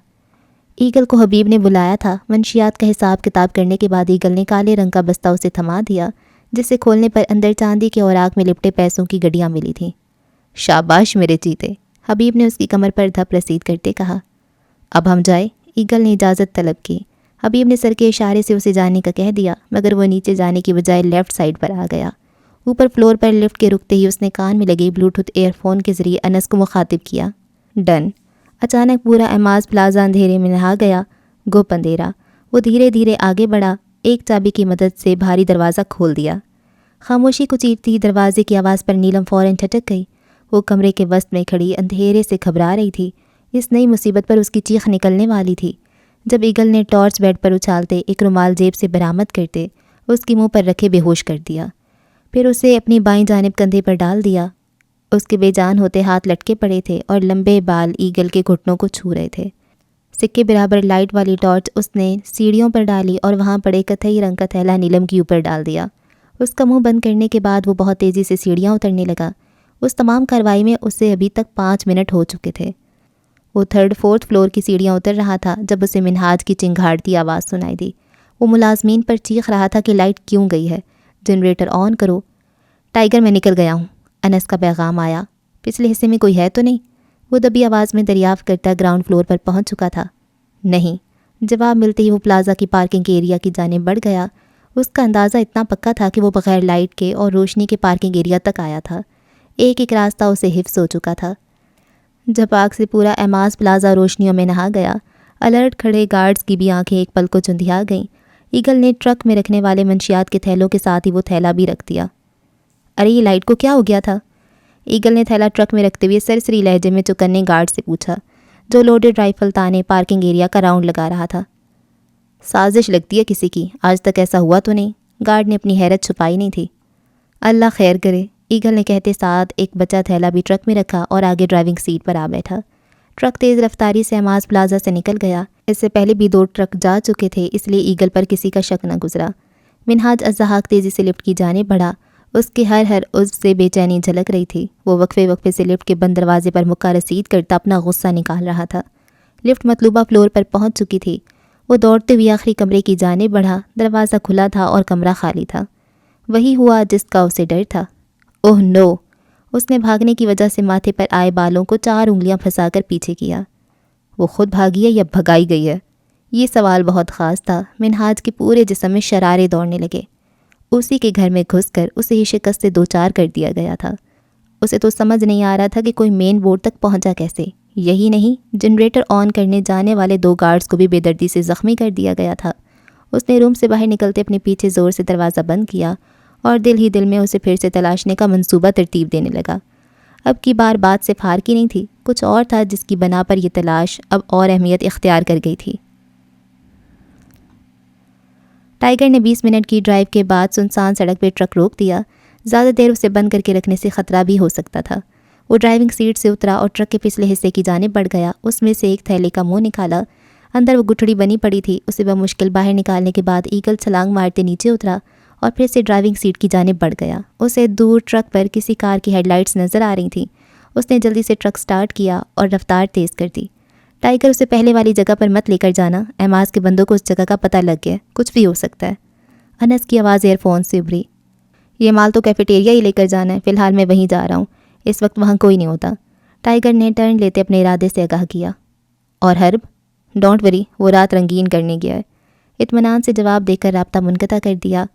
ایگل کو حبیب نے بلایا تھا۔ منشیات کا حساب کتاب کرنے کے بعد ایگل نے کالے رنگ کا بستہ اسے تھما دیا جسے کھولنے پر اندر چاندی کے اوراق میں لپٹے پیسوں کی گڈیاں ملی تھیں۔ شاباش میرے چیتے، حبیب نے اس کی کمر پر دھپ رسید کرتے کہا۔ اب ہم جائے؟ ایگل نے اجازت طلب کی۔ حبیب نے سر کے اشارے سے اسے جانے کا کہہ دیا مگر وہ نیچے جانے کی بجائے لیفٹ سائڈ پر آ گیا۔ اوپر فلور پر لفٹ کے رکتے ہی اس نے کان میں لگے بلوٹوتھ ایئر فون کے ذریعے انس کو مخاطب کیا۔ ڈن۔ اچانک پورا اعماز پلازا اندھیرے میں نہا گیا، گپ اندھیرا۔ وہ دھیرے دھیرے آگے بڑھا، ایک چابی کی مدد سے بھاری دروازہ کھول دیا۔ خاموشی کو چیرتی دروازے کی آواز پر نیلم فوراً ٹھٹک گئی۔ وہ کمرے کے وسط میں کھڑی اندھیرے سے گھبرا رہی تھی۔ اس نئی مصیبت پر اس کی چیخ نکلنے والی تھی جب ایگل نے ٹارچ بیڈ پر اچھالتے ایک رومال جیب سے برآمد کرتے اس کی منہ پر رکھے بے ہوش کر دیا، پھر اسے اپنی بائیں جانب کندھے پر ڈال دیا۔ اس کے بے جان ہوتے ہاتھ لٹکے پڑے تھے اور لمبے بال ایگل کے گھٹنوں کو چھو رہے تھے۔ سکے برابر لائٹ والی ٹارچ اس نے سیڑھیوں پر ڈالی اور وہاں پڑے کتھئی رنگ کا تھیلا نیلم کے اوپر ڈال دیا۔ اس کا منہ بند کرنے کے بعد وہ بہت تیزی سے سیڑھیاں اترنے لگا۔ اس تمام کارروائی میں اسے ابھی تک 5 منٹ ہو چکے تھے۔ وہ 3rd 4th فلور کی سیڑھیاں اتر رہا تھا جب اسے منہاج کی چنگھاڑتی آواز سنائی دی۔ وہ ملازمین پر چیخ رہا تھا کہ لائٹ کیوں گئی ہے، جنریٹر آن کرو۔ ٹائیگر، میں نکل گیا ہوں، انس کا پیغام آیا۔ پچھلے حصے میں کوئی ہے تو نہیں؟ وہ دبی آواز میں دریافت کرتا گراؤنڈ فلور پر پہنچ چکا تھا۔ نہیں، جواب ملتے ہی وہ پلازا کی پارکنگ ایریا کی جانب بڑھ گیا۔ اس کا اندازہ اتنا پکا تھا کہ وہ بغیر لائٹ کے اور روشنی کے پارکنگ ایریا تک آیا تھا۔ ایک ایک راستہ اسے حفظ ہو چکا تھا۔ جب آگ سے پورا اعماز پلازا روشنیوں میں نہا گیا، الرٹ کھڑے گارڈز کی بھی آنکھیں ایک پل کو چندھیا گئیں۔ ایگل نے ٹرک میں رکھنے والے منشیات کے تھیلوں کے ساتھ ہی وہ تھیلا بھی رکھ دیا۔ ارے یہ لائٹ کو کیا ہو گیا تھا؟ ایگل نے تھیلا ٹرک میں رکھتے ہوئے سرسری لہجے میں چوکنے گارڈ سے پوچھا جو لوڈڈ رائفل تانے پارکنگ ایریا کا راؤنڈ لگا رہا تھا۔ سازش لگتی ہے کسی کی، آج تک ایسا ہوا تو نہیں، گارڈ نے اپنی حیرت چھپائی نہیں تھی۔ اللہ خیر کرے، ایگل نے کہتے ساتھ ایک بچہ تھیلا بھی ٹرک میں رکھا اور آگے ڈرائیونگ سیٹ پر آ بیٹھا۔ ٹرک تیز رفتاری سے حماس پلازا سے نکل گیا۔ اس سے پہلے بھی 2 ٹرک جا چکے تھے، اس لیے ایگل پر کسی کا شک نہ گزرا۔ منہاج الضحاک تیزی سے لفٹ کی جانب بڑھا۔ اس کے ہر عضو سے بے چینی جھلک رہی تھی۔ وہ وقفے سے لفٹ کے بند دروازے پر مکہ رسید کرتا اپنا غصہ نکال رہا تھا۔ لفٹ مطلوبہ فلور پر پہنچ چکی تھی۔ وہ دوڑتے ہوئے آخری کمرے کی جانب بڑھا۔ دروازہ کھلا تھا اور کمرہ خالی تھا۔ وہی ہوا جس کا اسے ڈر تھا۔ اوہ نو! اس نے بھاگنے کی وجہ سے ماتھے پر آئے بالوں کو 4 انگلیاں پھنسا کر پیچھے کیا۔ وہ خود بھاگی ہے یا بھگائی گئی ہے؟ یہ سوال بہت خاص تھا۔ منہاج کے پورے جسم میں شرارے دوڑنے لگے۔ اسی کے گھر میں گھس کر اسے یہ شکست سے 2-4 کر دیا گیا تھا۔ اسے تو سمجھ نہیں آ رہا تھا کہ کوئی مین بورڈ تک پہنچا کیسے۔ یہی نہیں، جنریٹر آن کرنے جانے والے 2 گارڈز کو بھی بے دردی سے زخمی کر دیا گیا تھا۔ اس نے روم سے باہر نکلتے اپنے پیچھے زور سے دروازہ بند کیا اور دل ہی دل میں اسے پھر سے تلاشنے کا منصوبہ ترتیب دینے لگا۔ اب کی بار بات سے پھار کی نہیں تھی، کچھ اور تھا جس کی بنا پر یہ تلاش اب اور اہمیت اختیار کر گئی تھی۔ ٹائیگر نے 20 منٹ کی ڈرائیو کے بعد سنسان سڑک پہ ٹرک روک دیا۔ زیادہ دیر اسے بند کر کے رکھنے سے خطرہ بھی ہو سکتا تھا۔ وہ ڈرائیونگ سیٹ سے اترا اور ٹرک کے پچھلے حصے کی جانب بڑھ گیا۔ اس میں سے ایک تھیلے کا منہ نکالا۔ اندر وہ گٹھڑی بنی پڑی تھی۔ اسے بمشکل باہر نکالنے کے بعد ایگل چھلانگ مارتے نیچے اترا اور پھر سے ڈرائیونگ سیٹ کی جانب بڑھ گیا۔ اسے دور ٹرک پر کسی کار کی ہیڈ لائٹس نظر آ رہی تھیں۔ اس نے جلدی سے ٹرک سٹارٹ کیا اور رفتار تیز کر دی۔ ٹائیگر اسے پہلے والی جگہ پر مت لے کر جانا، احماس کے بندوں کو اس جگہ کا پتہ لگ گیا، کچھ بھی ہو سکتا ہے۔ انس کی آواز ایئر فون سے ابھری۔ یہ مال تو کیفیٹیریا ہی لے کر جانا ہے، فی الحال میں وہیں جا رہا ہوں، اس وقت وہاں کوئی نہیں ہوتا۔ ٹائیگر نے ٹرن لیتے اپنے ارادے سے آگاہ کیا۔ اور حرب؟ ڈونٹ وری، وہ رات رنگین کرنے گیا ہے۔ اطمینان سے جواب دے کر رابطہ منقطع کر دیا۔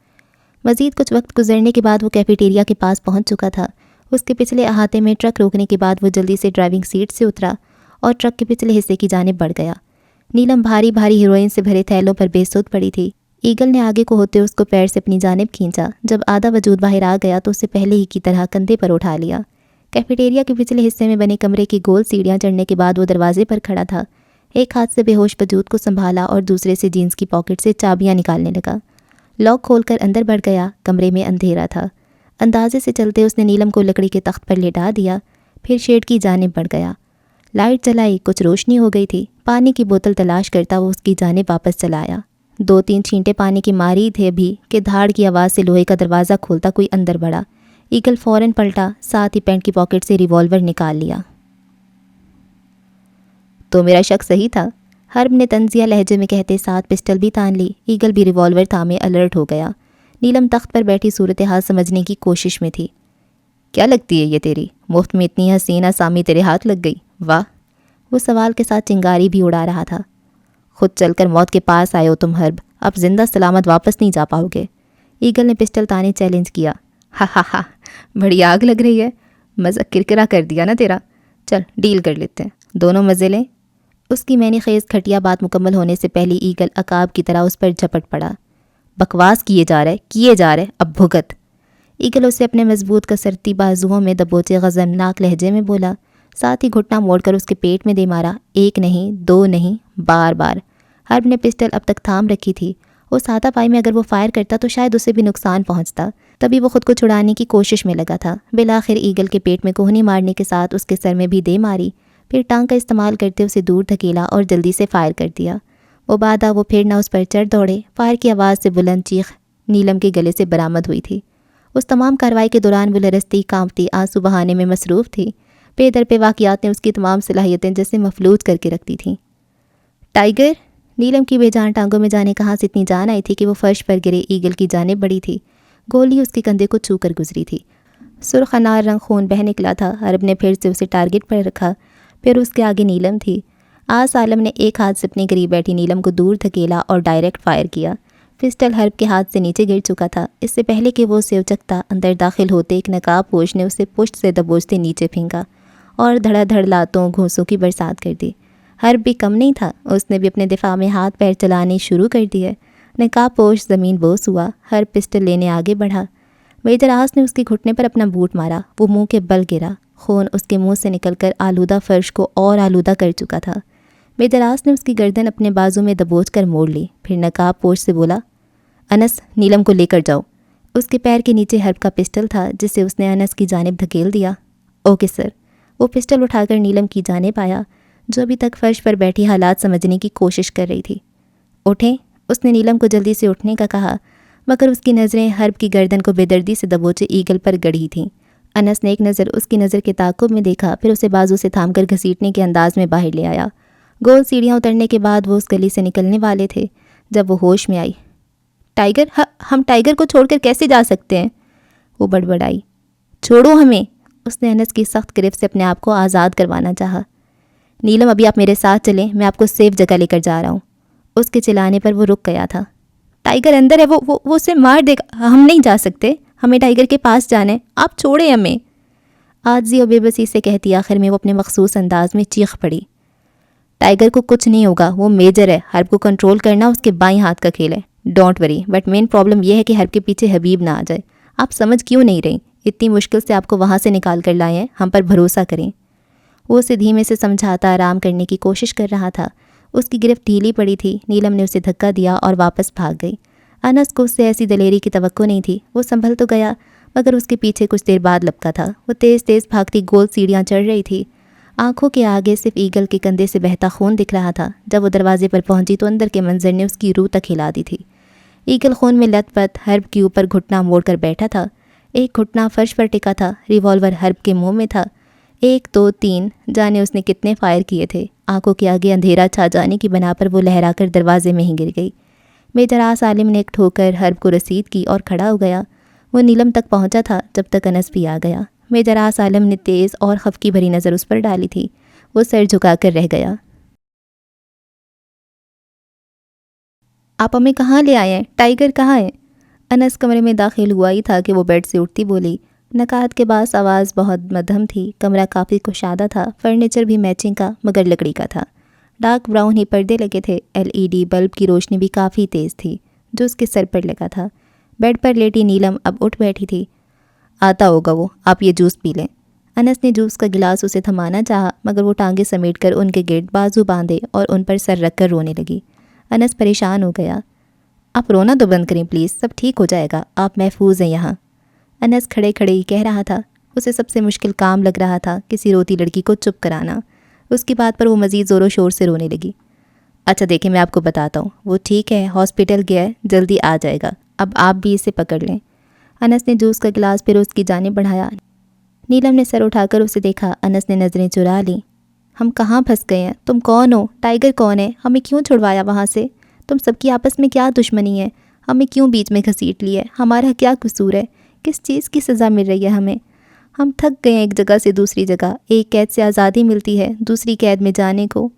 مزید کچھ وقت گزرنے کے بعد وہ کیفیٹیریا کے پاس پہنچ چکا تھا۔ اس کے پچھلے احاطے میں ٹرک روکنے کے بعد وہ جلدی سے ڈرائیونگ سیٹ سے اترا اور ٹرک کے پچھلے حصے کی جانب بڑھ گیا۔ نیلم بھاری بھاری ہیروئن سے بھرے تھیلوں پر بے سود پڑی تھی۔ ایگل نے آگے کو ہوتے اس کو پیر سے اپنی جانب کھینچا۔ جب آدھا وجود باہر آ گیا تو اسے پہلے ہی کی طرح کندھے پر اٹھا لیا۔ کیفیٹیریا کے پچھلے حصے میں بنے کمرے کی گول سیڑھیاں چڑھنے کے بعد وہ دروازے پر کھڑا تھا۔ ایک ہاتھ سے بے ہوش وجود کو سنبھالا اور دوسرے سے جینس کی پاکٹ سے چابیاں نکالنے لگا۔ لاک کھول کر اندر بڑھ گیا۔ کمرے میں اندھیرا تھا۔ اندازے سے چلتے اس نے نیلم کو لکڑی کے تخت پر لیٹا دیا، پھر شیڈ کی جانب بڑھ گیا۔ لائٹ جلائی، کچھ روشنی ہو گئی تھی۔ پانی کی بوتل تلاش کرتا وہ اس کی جانب واپس چلا آیا۔ 2-3 چھینٹے پانی کی ماری تھے ابھی کہ دھاڑ کی آواز سے لوہے کا دروازہ کھولتا کوئی اندر بڑھا۔ ایگل فوراً پلٹا، ساتھ ہی پینٹ کی پاکٹ سے ریوالور نکال لیا۔ تو میرا شک صحیح تھا، حرب نے طنزیہ لہجے میں کہتے ساتھ پسٹل بھی تان لی۔ ایگل بھی ریوالور تھامے الرٹ ہو گیا۔ نیلم تخت پر بیٹھی صورتحال سمجھنے کی کوشش میں تھی۔ کیا لگتی ہے یہ تیری؟ مفت میں اتنی حسین آسامی تیرے ہاتھ لگ گئی؟ واہ! وہ سوال کے ساتھ چنگاری بھی اڑا رہا تھا۔ خود چل کر موت کے پاس آئے ہو تم حرب، اب زندہ سلامت واپس نہیں جا پاؤ گے۔ ایگل نے پسٹل تانے چیلنج کیا۔ ہا ہا ہا، بڑی آگ لگ رہی ہے، مزہ کرکرا کر دیا نا تیرا۔ چل ڈیل کر لیتے ہیں، دونوں مزے لیں۔ اس کی معنی خیز کھٹیا بات مکمل ہونے سے پہلے ایگل عقاب کی طرح اس پر جھپٹ پڑا۔ بکواس کیے جا رہے، اب بھگت۔ ایگل اسے اپنے مضبوط کسرتی بازوؤں میں دبوچے غضبناک لہجے میں بولا، ساتھ ہی گھٹنا موڑ کر اس کے پیٹ میں دے مارا۔ 1 نہیں 2 نہیں، بار بار۔ حرب نے پسٹل اب تک تھام رکھی تھی۔ اس ہاتھا پائی میں اگر وہ فائر کرتا تو شاید اسے بھی نقصان پہنچتا، تبھی وہ خود کو چھڑانے کی کوشش میں لگا تھا۔ بالآخر ایگل کے پیٹ میں کوہنی مارنے کے ساتھ اس کے سر میں بھی دے ماری، پھر ٹانگ کا استعمال کرتے اسے دور دھکیلا اور جلدی سے فائر کر دیا۔ وہ بعد وہ پھر نہ اس پر چڑھ دوڑے۔ فائر کی آواز سے بلند چیخ نیلم کے گلے سے برآمد ہوئی تھی۔ اس تمام کارروائی کے دوران وہ لرزتی کانپتی آنسو بہانے میں مصروف تھی۔ پے در پہ واقعات نے اس کی تمام صلاحیتیں جیسے مفلوج کر کے رکھ دی تھیں۔ ٹائیگر! نیلم کی بے جان ٹانگوں میں جانے کہاں سے اتنی جان آئی تھی کہ وہ فرش پر گرے ایگل کی جانب بڑھی تھی۔ گولی اس کے کندھے کو چھو کر گزری تھی۔ سرخ انار رنگ خون بہہ نکلا تھا۔ حرب نے پھر سے اسے ٹارگٹ پر رکھا، پھر اس کے آگے نیلم تھی۔ آس عالم نے ایک ہاتھ سے اپنے قریب بیٹھی نیلم کو دور دھکیلا اور ڈائریکٹ فائر کیا۔ پسٹل حرب کے ہاتھ سے نیچے گر چکا تھا۔ اس سے پہلے کہ وہ اسے اچکتا، اندر داخل ہوتے ایک نقاب پوش نے اسے پشت سے دبوچتے نیچے پھینکا اور دھڑا دھڑ لاتوں گھونسوں کی برسات کر دی۔ حرب بھی کم نہیں تھا، اس نے بھی اپنے دفاع میں ہاتھ پیر چلانے شروع کر دیے۔ نقاب پوش زمین بوس ہوا۔ حرب پسٹل لینے آگے بڑھا۔ میجر آس نے اس کے گھٹنے پر اپنا بوٹ مارا۔ وہ منہ کے بل گرا۔ خون اس کے منہ سے نکل کر آلودہ فرش کو اور آلودہ کر چکا تھا۔ میجر آس نے اس کی گردن اپنے بازو میں دبوچ کر موڑ لی، پھر نقاب پوش سے بولا، انس نیلم کو لے کر جاؤ۔ اس کے پیر کے نیچے ہرب کا پسٹل تھا جسے اس نے انس کی جانب دھکیل دیا۔ Okay sir. وہ پسٹل اٹھا کر نیلم کی جانب آیا جو ابھی تک فرش پر بیٹھی حالات سمجھنے کی کوشش کر رہی تھی۔ اٹھیں، اس نے نیلم کو جلدی سے اٹھنے کا کہا، مگر اس کی نظریں ہرب کی گردن کو بے دردی سے دبوچے ایگل پر گڑی تھیں۔ انس نے ایک نظر اس کی نظر کے تعاقب میں دیکھا، پھر اسے بازو سے تھام کر گھسیٹنے کے انداز میں باہر لے آیا۔ گول سیڑھیاں اترنے کے بعد وہ اس گلی سے نکلنے والے تھے جب وہ ہوش میں آئی۔ ٹائیگر، ہم ٹائیگر کو چھوڑ کر کیسے جا سکتے ہیں؟ وہ بڑبڑائی۔ چھوڑو ہمیں، اس نے انس کی سخت گرفت سے اپنے آپ کو آزاد کروانا چاہا۔ نیلم، ابھی آپ میرے ساتھ چلیں، میں آپ کو سیف جگہ لے کر جا رہا ہوں۔ اس کے چلانے پر وہ رک گیا تھا۔ ٹائیگر اندر ہے، وہ اسے مار دے گا، ہم نہیں جا سکتے، ہمیں ٹائیگر کے پاس جانا ہے، آپ چھوڑیں ہمیں، عاجزی اور بے بسی سے کہتی آخر میں وہ اپنے مخصوص انداز میں چیخ پڑی۔ ٹائیگر کو کچھ نہیں ہوگا، وہ میجر ہے، ہرب کو کنٹرول کرنا اس کے بائیں ہاتھ کا کھیل ہے، don't worry, but main problem یہ ہے کہ ہرب کے پیچھے حبیب نہ آ جائے۔ آپ سمجھ کیوں نہیں رہی؟ اتنی مشکل سے آپ کو وہاں سے نکال کر لائے ہیں، ہم پر بھروسہ کریں۔ وہ اسے دھیمے سے سمجھاتا آرام کرنے کی کوشش کر رہا تھا۔ اس کی گرفت ڈھیلی پڑی تھی۔ نیلم نے اسے دھکا دیا اور واپس بھاگ گئی۔ انس کو اس سے ایسی دلیری کی توقع نہیں تھی۔ وہ سنبھل تو گیا مگر اس کے پیچھے کچھ دیر بعد لپکا تھا۔ وہ تیز تیز بھاگتی گول سیڑھیاں چڑھ رہی تھی۔ آنکھوں کے آگے صرف ایگل کے کندھے سے بہتا خون دکھ رہا تھا۔ جب وہ دروازے پر پہنچی تو اندر کے منظر نے اس کی روح تک ہلا دی تھی۔ ایگل خون میں لت پت ہرب کے اوپر گھٹنا موڑ کر بیٹھا تھا۔ ایک گھٹنا فرش پر ٹکا تھا، ریوالور ہرب کے منہ میں تھا۔ 1 2 3 جانے اس نے کتنے فائر کیے تھے۔ آنکھوں کے آگے اندھیرا چھا جانے کی بنا پر وہ لہرا کر دروازے میں ہی گر گئی۔ میجر عالم نے ایک ٹھوکر ہرب کو رسید کی اور کھڑا ہو گیا۔ وہ نیلم تک پہنچا تھا جب تک انس بھی آ گیا۔ میجر عالم نے تیز اور خفقی بھری نظر اس پر ڈالی تھی۔ وہ سر جھکا کر رہ گیا۔ آپ ہمیں کہاں لے آئے ہیں؟ ٹائیگر کہاں ہے؟ انس کمرے میں داخل ہوا ہی تھا کہ وہ بیڈ سے اٹھتی بولی۔ نکات کے باعث آواز بہت مدھم تھی۔ کمرہ کافی کشادہ تھا، فرنیچر بھی میچنگ کا مگر لکڑی کا تھا۔ ڈارک براؤن ہی پردے لگے تھے۔ LED بلب کی روشنی بھی کافی تیز تھی جو اس کے سر پر لگا تھا۔ بیڈ پر لیٹی نیلم اب اٹھ بیٹھی تھی۔ آتا ہوگا وہ، آپ یہ جوس پی لیں۔ انس نے جوس کا گلاس اسے تھمانا چاہا مگر وہ ٹانگیں سمیٹ کر ان کے گرد بازو باندھے اور ان پر سر رکھ کر رونے لگی۔ انس پریشان ہو گیا۔ آپ رونا تو بند کریں پلیز، سب ٹھیک ہو جائے گا، آپ محفوظ ہیں یہاں۔ انس کھڑے کھڑے ہی کہہ رہا تھا۔ اسے سب سے مشکل کام لگ رہا تھا کسی روتی لڑکی کو چپ کرانا۔ اس کی بات پر وہ مزید زور و شور سے رونے لگی۔ اچھا دیکھیں، میں آپ کو بتاتا ہوں، وہ ٹھیک ہے، ہاسپٹل گیا ہے، جلدی آ جائے گا، اب آپ بھی اسے پکڑ لیں۔ انس نے جوس کا گلاس پھر اس کی جانب بڑھایا۔ نیلم نے سر اٹھا کر اسے دیکھا۔ انس نے نظریں چرا لیں۔ ہم کہاں پھنس گئے ہیں؟ تم کون ہو؟ ٹائیگر کون ہے؟ ہمیں کیوں چھڑوایا وہاں سے؟ تم سب کی آپس میں کیا دشمنی ہے؟ ہمیں کیوں بیچ میں گھسیٹ لی ہے؟ ہمارا کیا قصور ہے؟ کس چیز کی سزا مل رہی ہے ہمیں؟ ہم تھک گئے ہیں ایک جگہ سے دوسری جگہ، ایک قید سے آزادی ملتی ہے، دوسری قید میں جانے کو۔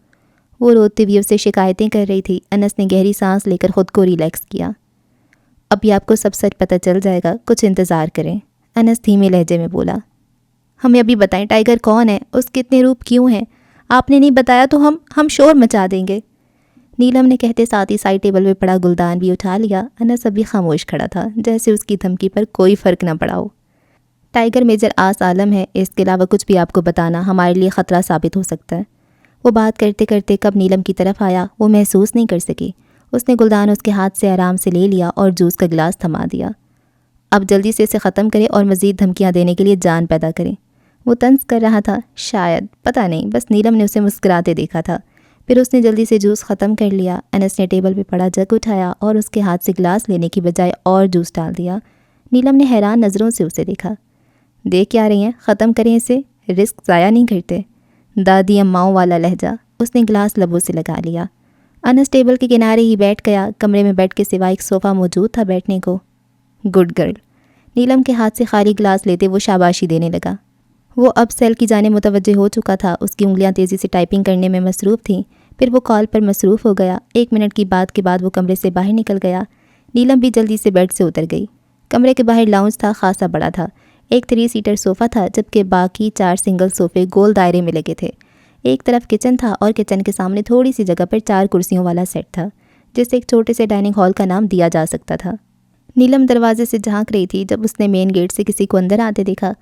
وہ روتے ہوئے اسے شکایتیں کر رہی تھی۔ انس نے گہری سانس لے کر خود کو ریلیکس کیا۔ ابھی آپ کو سب سچ پتہ چل جائے گا، کچھ انتظار کریں، انس دھیمے لہجے میں بولا۔ ہمیں ابھی بتائیں ٹائیگر کون ہے؟ اس کے اتنے روپ کیوں ہیں؟ آپ نے نہیں بتایا تو ہم شور مچا دیں گے۔ نیلم نے کہتے ساتھ ہی سائڈ ٹیبل پہ پڑا گلدان بھی اٹھا لیا۔ انس ابھی خاموش کھڑا تھا جیسے اس کی دھمکی پر کوئی فرق نہ پڑا ہو۔ ٹائیگر میجر عالم ہے، اس کے علاوہ کچھ بھی آپ کو بتانا ہمارے لیے خطرہ ثابت ہو سکتا ہے۔ وہ بات کرتے کرتے کب نیلم کی طرف آیا وہ محسوس نہیں کر سکی۔ اس نے گلدان اس کے ہاتھ سے آرام سے لے لیا اور جوس کا گلاس تھما دیا۔ اب جلدی سے اسے ختم کرے اور مزید دھمکیاں دینے کے لیے جان پیدا کرے۔ وہ طنز کر رہا تھا، شاید، پتہ نہیں، بس نیلم نے اسے مسکراتے دیکھا تھا۔ پھر اس نے جلدی سے جوس ختم کر لیا۔ انس نے ٹیبل پہ پڑا جگ اٹھایا اور اس کے ہاتھ سے گلاس لینے کی بجائے اور جوس ڈال دیا۔ نیلم نے حیران نظروں سے اسے دیکھا۔ دیکھ کیا رہی ہیں؟ ختم کریں اسے، رسک ضائع نہیں کرتے۔ دادی اماؤں والا لہجہ۔ اس نے گلاس لبوں سے لگا لیا۔ انس ٹیبل کے کنارے ہی بیٹھ گیا۔ کمرے میں بیڈ کے سوا ایک صوفہ موجود تھا بیٹھنے کو۔ Good girl. نیلم کے ہاتھ سے خالی گلاس لیتے وہ شاباشی دینے لگا۔ وہ اب سیل کی جانب متوجہ ہو چکا تھا۔ اس کی انگلیاں تیزی سے ٹائپنگ کرنے میں مصروف تھیں۔ پھر وہ کال پر مصروف ہو گیا۔ 1 منٹ کی بات کے بعد وہ کمرے سے باہر نکل گیا۔ نیلم بھی جلدی سے بیڈ سے اتر گئی۔ کمرے کے باہر لاؤنج تھا، خاصا بڑا تھا۔ ایک 3 سیٹر صوفہ تھا جبکہ باقی 4 سنگل صوفے گول دائرے میں لگے تھے۔ ایک طرف کچن تھا اور کچن کے سامنے تھوڑی سی جگہ پر 4 کرسیوں والا سیٹ تھا جسے ایک چھوٹے سے ڈائننگ ہال کا نام دیا جا سکتا تھا۔ نیلم دروازے سے جھانک رہی تھی جب اس نے مین گیٹ سے کسی کو اندر آتے دیکھا۔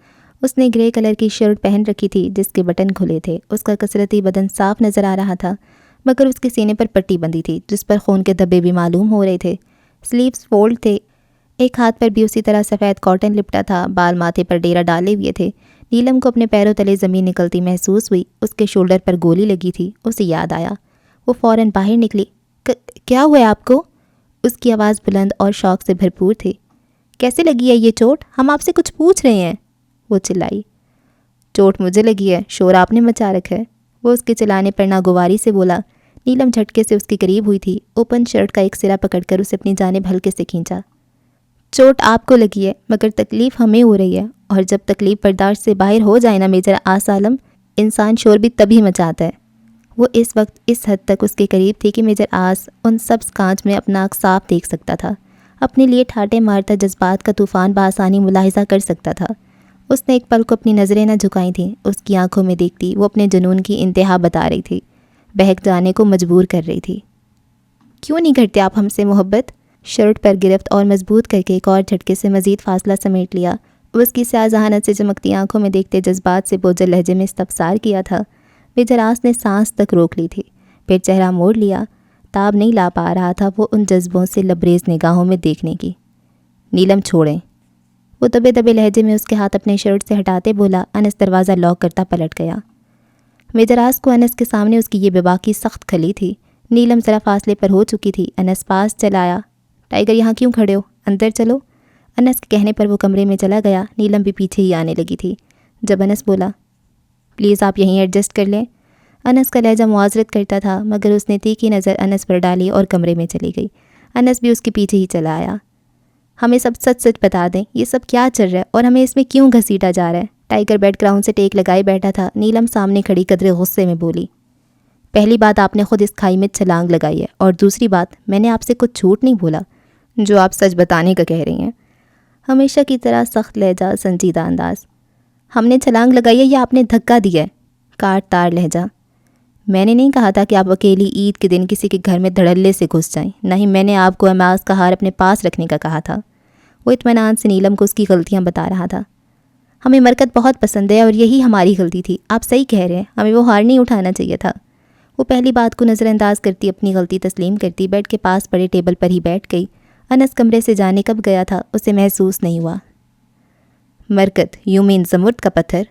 اس نے گرے کلر کی شرٹ پہن رکھی تھی جس کے بٹن کھلے تھے۔ اس کا کثرتی بدن صاف نظر آ رہا تھا مگر اس کے سینے پر پٹی بندھی تھی جس پر خون کے دھبے بھی معلوم ہو رہے تھے۔ سلیوز فولڈ تھے۔ ایک ہاتھ پر بھی اسی طرح سفید کاٹن لپٹا تھا، بال ماتھے پر ڈیرا ڈالے ہوئے تھے۔ نیلم کو اپنے پیروں تلے زمین نکلتی محسوس ہوئی۔ اس کے شولڈر پر گولی لگی تھی۔ اسے یاد آیا۔ وہ فوراً باہر نکلی۔ کیا ہوا ہے آپ کو؟ اس کی آواز بلند اور شوق سے بھرپور تھی۔ کیسے لگی ہے یہ چوٹ؟ ہم آپ سے کچھ پوچھ رہے ہیں، وہ چلائی۔ چوٹ مجھے لگی ہے، شور آپ نے مچا رکھا ہے، وہ اس کے چلانے پر ناگواری سے بولا۔ نیلم جھٹکے سے اس کے قریب ہوئی تھی۔ اوپن شرٹ کا ایک سرا پکڑ کر اسے اپنی جانب ہلکے سے کھینچا۔ چوٹ آپ کو لگی ہے مگر تکلیف ہمیں ہو رہی ہے، اور جب تکلیف برداشت سے باہر ہو جائے نا میجر آس عالم، انسان شور بھی تبھی مچاتا ہے۔ وہ اس وقت اس حد تک اس کے قریب تھی کہ میجر آس ان سبز کانچ میں اپنا آنکھ صاف دیکھ سکتا تھا۔ اپنے لیے ٹھاٹے مارتا جذبات کا طوفان بآسانی ملاحظہ کر سکتا تھا۔ اس نے ایک پل کو اپنی نظریں نہ جھکائی تھیں۔ اس کی آنکھوں میں دیکھتی وہ اپنے جنون کی انتہا بتا رہی تھی، بہک جانے کو مجبور کر رہی تھی۔ کیوں نہیں کرتے آپ ہم سے محبت؟ شرٹ پر گرفت اور مضبوط کر کے ایک اور جھٹکے سے مزید فاصلہ سمیٹ لیا۔ اس کی سیاہ ذہانت سے چمکتی آنکھوں میں دیکھتے جذبات سے بوجھل لہجے میں استفسار کیا تھا۔ میجر آس نے سانس تک روک لی تھی، پھر چہرہ موڑ لیا۔ تاب نہیں لا پا رہا تھا وہ ان جذبوں سے لبریز نگاہوں میں دیکھنے کی۔ نیلم چھوڑیں، وہ دبے دبے لہجے میں اس کے ہاتھ اپنے شرٹ سے ہٹاتے بولا۔ انس دروازہ لاک کرتا پلٹ گیا۔ میجر آس کو انس کے سامنے اس کی یہ بے باکی سخت کھلی تھی۔ نیلم ذرا فاصلے پر ہو چکی تھی۔ انس پاس چلایا۔ ٹائیگر یہاں کیوں کھڑے ہو؟ اندر چلو۔ انس کے کہنے پر وہ کمرے میں چلا گیا۔ نیلم بھی پیچھے ہی آنے لگی تھی جب انس بولا، پلیز آپ یہیں ایڈجسٹ کر لیں۔ انس کا لہجہ معاذرت کرتا تھا مگر اس نے تیکھی نظر انس پر ڈالی اور کمرے میں چلی گئی۔ انس بھی اس کے پیچھے ہی چلا آیا۔ ہمیں سب سچ سچ بتا دیں، یہ سب کیا چل رہا ہے اور ہمیں اس میں کیوں گھسیٹا جا رہا ہے؟ ٹائیگر بیڈ گراؤنڈ سے ٹیک لگائے بیٹھا تھا۔ نیلم سامنے کھڑی قدرے غصے میں بولی، پہلی بات آپ نے خود اس کھائی میں چھلانگ لگائی ہے، اور دوسری بات میں نے آپ سے کچھ جھوٹ نہیں بولا جو آپ سچ بتانے کا کہہ رہی ہیں۔ ہمیشہ کی طرح سخت لہجہ، سنجیدہ انداز۔ ہم نے چھلانگ لگائی ہے یا آپ نے دھکا دیا ہے؟ کاٹ تار لہجہ۔ میں نے نہیں کہا تھا کہ آپ اکیلی عید کے دن کسی کے گھر میں دھڑلے سے گھس جائیں، نہ ہی میں نے آپ کو الماس کا ہار اپنے پاس رکھنے کا کہا تھا۔ وہ اطمینان سے نیلم کو اس کی غلطیاں بتا رہا تھا۔ ہمیں مرکت بہت پسند ہے اور یہی ہماری غلطی تھی، آپ صحیح کہہ رہے ہیں، ہمیں وہ ہار نہیں اٹھانا چاہیے تھا۔ وہ پہلی بات کو نظر انداز کرتی اپنی غلطی تسلیم کرتی بیڈ کے پاس پڑے ٹیبل پر ہی بیٹھ گئی۔ انس کمرے سے جانے کب گیا تھا اسے محسوس نہیں ہوا۔ مرکت، یوں مین زمرد کا پتھر؟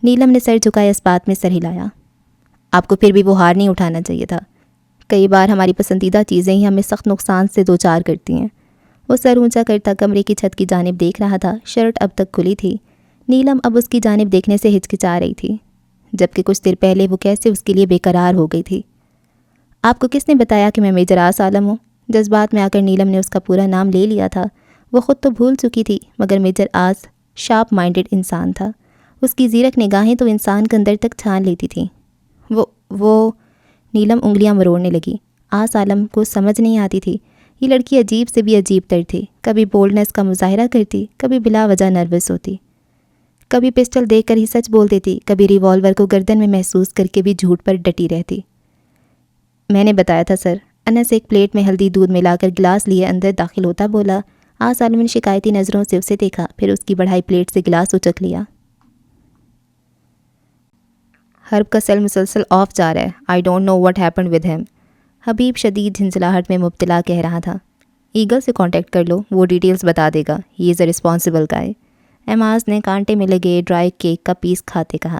نیلم نے سر جھکائے اس بات میں سر ہلایا۔ آپ کو پھر بھی وہ ہار نہیں اٹھانا چاہیے تھا۔ کئی بار ہماری پسندیدہ چیزیں ہی ہمیں سخت نقصان سے دوچار کرتی ہیں۔ وہ سر اونچا کرتا کمرے کی چھت کی جانب دیکھ رہا تھا۔ شرٹ اب تک کھلی تھی۔ نیلم اب اس کی جانب دیکھنے سے ہچکچا رہی تھی، جبکہ کچھ دیر پہلے وہ کیسے اس کے لیے بے قرار ہو گئی تھی۔ آپ کو کس نے بتایا کہ میں میجر آس عالم ہوں؟ جذبات میں آ کر نیلم نے اس کا پورا نام لے لیا تھا۔ وہ خود تو بھول چکی تھی مگر میجر آس شارپ مائنڈڈ انسان تھا۔ اس کی زیرک نگاہیں تو انسان کے اندر تک چھان لیتی تھیں۔ وہ نیلم انگلیاں مروڑنے لگی۔ آس عالم کو سمجھ نہیں آتی تھی۔ یہ لڑکی عجیب سے بھی عجیب تر تھی، کبھی بولڈنس کا مظاہرہ کرتی، کبھی بلا وجہ نروس ہوتی، کبھی پسٹل دیکھ کر ہی سچ بول دیتی، کبھی ریوالور کو گردن میں محسوس کر کے بھی جھوٹ پر ڈٹی رہتی۔ میں نے بتایا تھا سر، انس ایک پلیٹ میں ہلدی دودھ ملا کر گلاس لیے اندر داخل ہوتا بولا۔ آس عالم نے شکایتی نظروں سے اسے دیکھا، پھر اس کی بڑھائی پلیٹ سے گلاس اچک لیا۔ حرب کا سیل مسلسل آف جا رہا ہے۔ I don't know what happened with ہم۔ حبیب شدید جھنجھلاہٹ میں مبتلا کہہ رہا تھا۔ ایگل سے کانٹیکٹ کر لو، وہ ڈیٹیلز بتا دے گا۔ ہی از اے رسپانسبل گائے۔ ایماز نے کانٹے میں لگے ڈرائی کیک کا پیس کھاتے کہا۔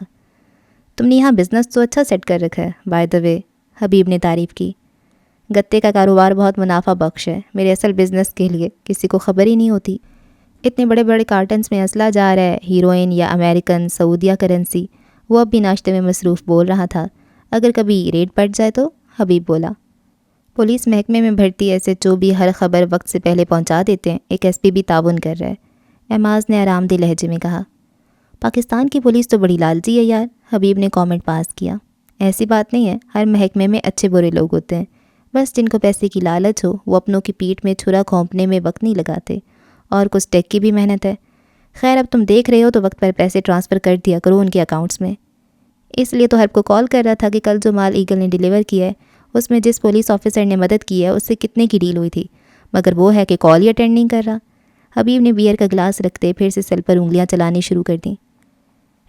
تم نے یہاں بزنس تو اچھا سیٹ کر رکھا ہے بائی دا وے، حبیب نے تعریف کی۔ گتے کا کاروبار بہت منافع بخش ہے، میرے اصل بزنس کے لیے کسی کو خبر ہی نہیں ہوتی۔ اتنے بڑے بڑے کارٹنز میں اسلحہ جا رہا ہے، ہیروئن یا امریکن سعودیہ کرنسی۔ وہ اب بھی ناشتے میں مصروف بول رہا تھا۔ اگر کبھی ریڈ پڑ جائے تو، حبیب بولا۔ پولیس محکمے میں بھرتی ایس ایچ او بھی ہر خبر وقت سے پہلے پہنچا دیتے ہیں، ایک ایس پی بھی تعاون کر رہا ہے، ایماز نے آرام دہ لہجے میں کہا۔ پاکستان کی پولیس تو بڑی لالچی ہے یار، حبیب نے کامنٹ پاس کیا۔ ایسی بات نہیں ہے، ہر محکمے میں اچھے برے لوگ ہوتے ہیں، بس جن کو پیسے کی لالچ ہو وہ اپنوں کی پیٹھ میں چھرا گھونپنے میں وقت نہیں لگاتے، اور کچھ ٹیک کی بھی محنت ہے۔ خیر اب تم دیکھ رہے ہو تو وقت پر پیسے ٹرانسفر کر دیا کرو ان کے اکاؤنٹس میں۔ اس لیے تو حرب کو کال کر رہا تھا کہ کل جو مال ایگل نے ڈیلیور کیا ہے اس میں جس پولیس آفیسر نے مدد کی ہے اس سے کتنے کی ڈیل ہوئی تھی، مگر وہ ہے کہ کال ہی اٹینڈ نہیں کر رہا۔ حبیب نے بیئر کا گلاس رکھتے پھر سے سیل پر انگلیاں چلانی شروع کر دیں۔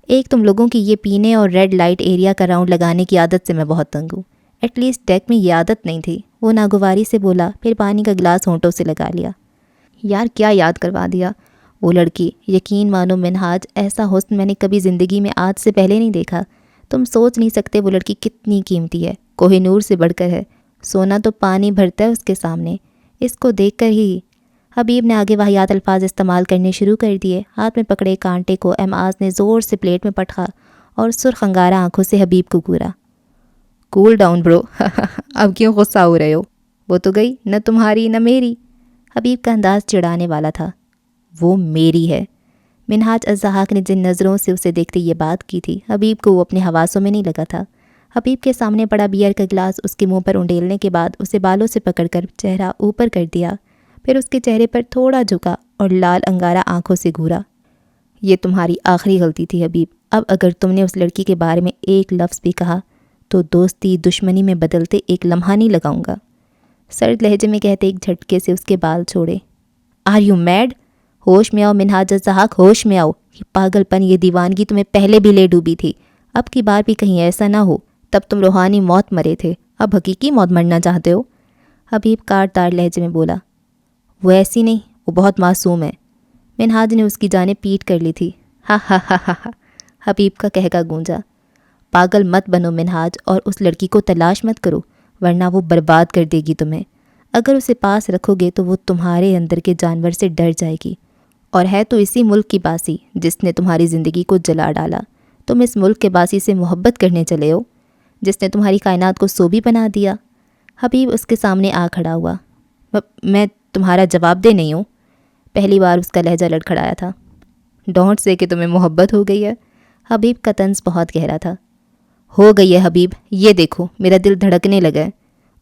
ایک تم لوگوں کی یہ پینے اور ریڈ لائٹ ایریا کا راؤنڈ لگانے کی عادت سے میں بہت تنگ ہوں، ایٹ لیسٹ ڈیک میں یہ عادت نہیں تھی، وہ ناگواری سے بولا، پھر پانی کا گلاس ہونٹوں سے لگا لیا۔ یار کیا یاد کروا دیا. وہ لڑکی, یقین مانو منہاج, ایسا حسن میں نے کبھی زندگی میں آج سے پہلے نہیں دیکھا. تم سوچ نہیں سکتے وہ لڑکی کتنی قیمتی ہے, کوہ نور سے بڑھ کر ہے. سونا تو پانی بھرتا ہے اس کے سامنے. اس کو دیکھ کر ہی حبیب نے آگے واہیات الفاظ استعمال کرنے شروع کر دیے. ہاتھ میں پکڑے کانٹے کو اماز نے زور سے پلیٹ میں پٹخا اور سرخ انگارہ آنکھوں سے حبیب کو گورا. کول ڈاؤن برو, اب کیوں غصہ ہو رہے ہو؟ وہ تو گئی, نہ تمہاری نہ میری. حبیب کا انداز چڑھانے والا تھا. وہ میری ہے. منہاج الضحاک نے جن نظروں سے اسے دیکھتے یہ بات کی تھی, حبیب کو وہ اپنے حواسوں میں نہیں لگا تھا. حبیب کے سامنے پڑا بیئر کا گلاس اس کے منہ پر انڈیلنے کے بعد اسے بالوں سے پکڑ کر چہرہ اوپر کر دیا. پھر اس کے چہرے پر تھوڑا جھکا اور لال انگارہ آنکھوں سے گھورا. یہ تمہاری آخری غلطی تھی حبیب. اب اگر تم نے اس لڑکی کے بارے میں ایک لفظ بھی کہا تو دوستی دشمنی میں بدلتے ایک لمحہ نہیں لگاؤں گا. سرد لہجے میں کہتے ایک جھٹکے سے اس کے بال چھوڑے. Are you mad? ہوش میں آؤ منہاج الضحاک, ہوش میں آؤ. یہ پاگل پن, یہ دیوانگی تمہیں پہلے بھی لے ڈوبی تھی. اب کی بار بھی کہیں ایسا نہ ہو. تب تم روحانی موت مرے تھے, اب حقیقی موت مرنا چاہتے ہو. حبیب کاٹ دار لہجے میں بولا. وہ ایسی نہیں, وہ بہت معصوم ہے. منہاج نے اس کی جانب پیٹ کر لی تھی. ہا ہا ہا ہا ہا. حبیب کا کہکا گونجا. پاگل مت بنو منہاج, اور اس لڑکی کو تلاش مت کرو, ورنہ وہ برباد کر دے گی تمہیں. اگر اسے پاس رکھو گے تو وہ تمہارے اندر کے جانور سے ڈر جائے گی. اور ہے تو اسی ملک کی باسی جس نے تمہاری زندگی کو جلا ڈالا. تم اس ملک کے باسی سے محبت کرنے چلے ہو جس نے تمہاری کائنات کو سوبی بنا دیا. حبیب اس کے سامنے آ کھڑا ہوا. میں تمہارا جواب دہ نہیں ہوں. پہلی بار اس کا لہجہ لڑکھڑایا تھا. ڈونٹ سے کہ تمہیں محبت ہو گئی ہے. حبیب کا طنز بہت گہرا تھا. ہو گئی ہے حبیب, یہ دیکھو میرا دل دھڑکنے لگا ہے.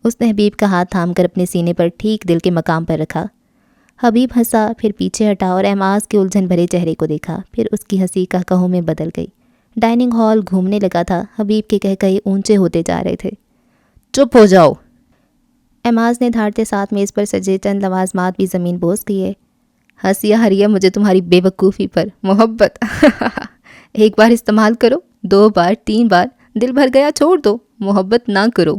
اس نے حبیب کا ہاتھ تھام کر اپنے سینے پر ٹھیک دل کے مقام پر رکھا. حبیب ہنسا, پھر پیچھے ہٹا اور اماز کے الجھن بھرے چہرے کو دیکھا. پھر اس کی ہنسی قہقہوں میں بدل گئی. ڈائننگ ہال گھومنے لگا تھا. حبیب کے قہقہے اونچے ہوتے جا رہے تھے. چپ ہو جاؤ. اماز نے دھاڑتے ساتھ میز پر سجے چند لوازمات بھی زمین بوس کیے. ہنسی آ رہی ہے مجھے تمہاری بے وقوفی پر. محبت ایک بار استعمال کرو, 2 بار 3 بار, دل بھر گیا چھوڑ دو, محبت نہ کرو.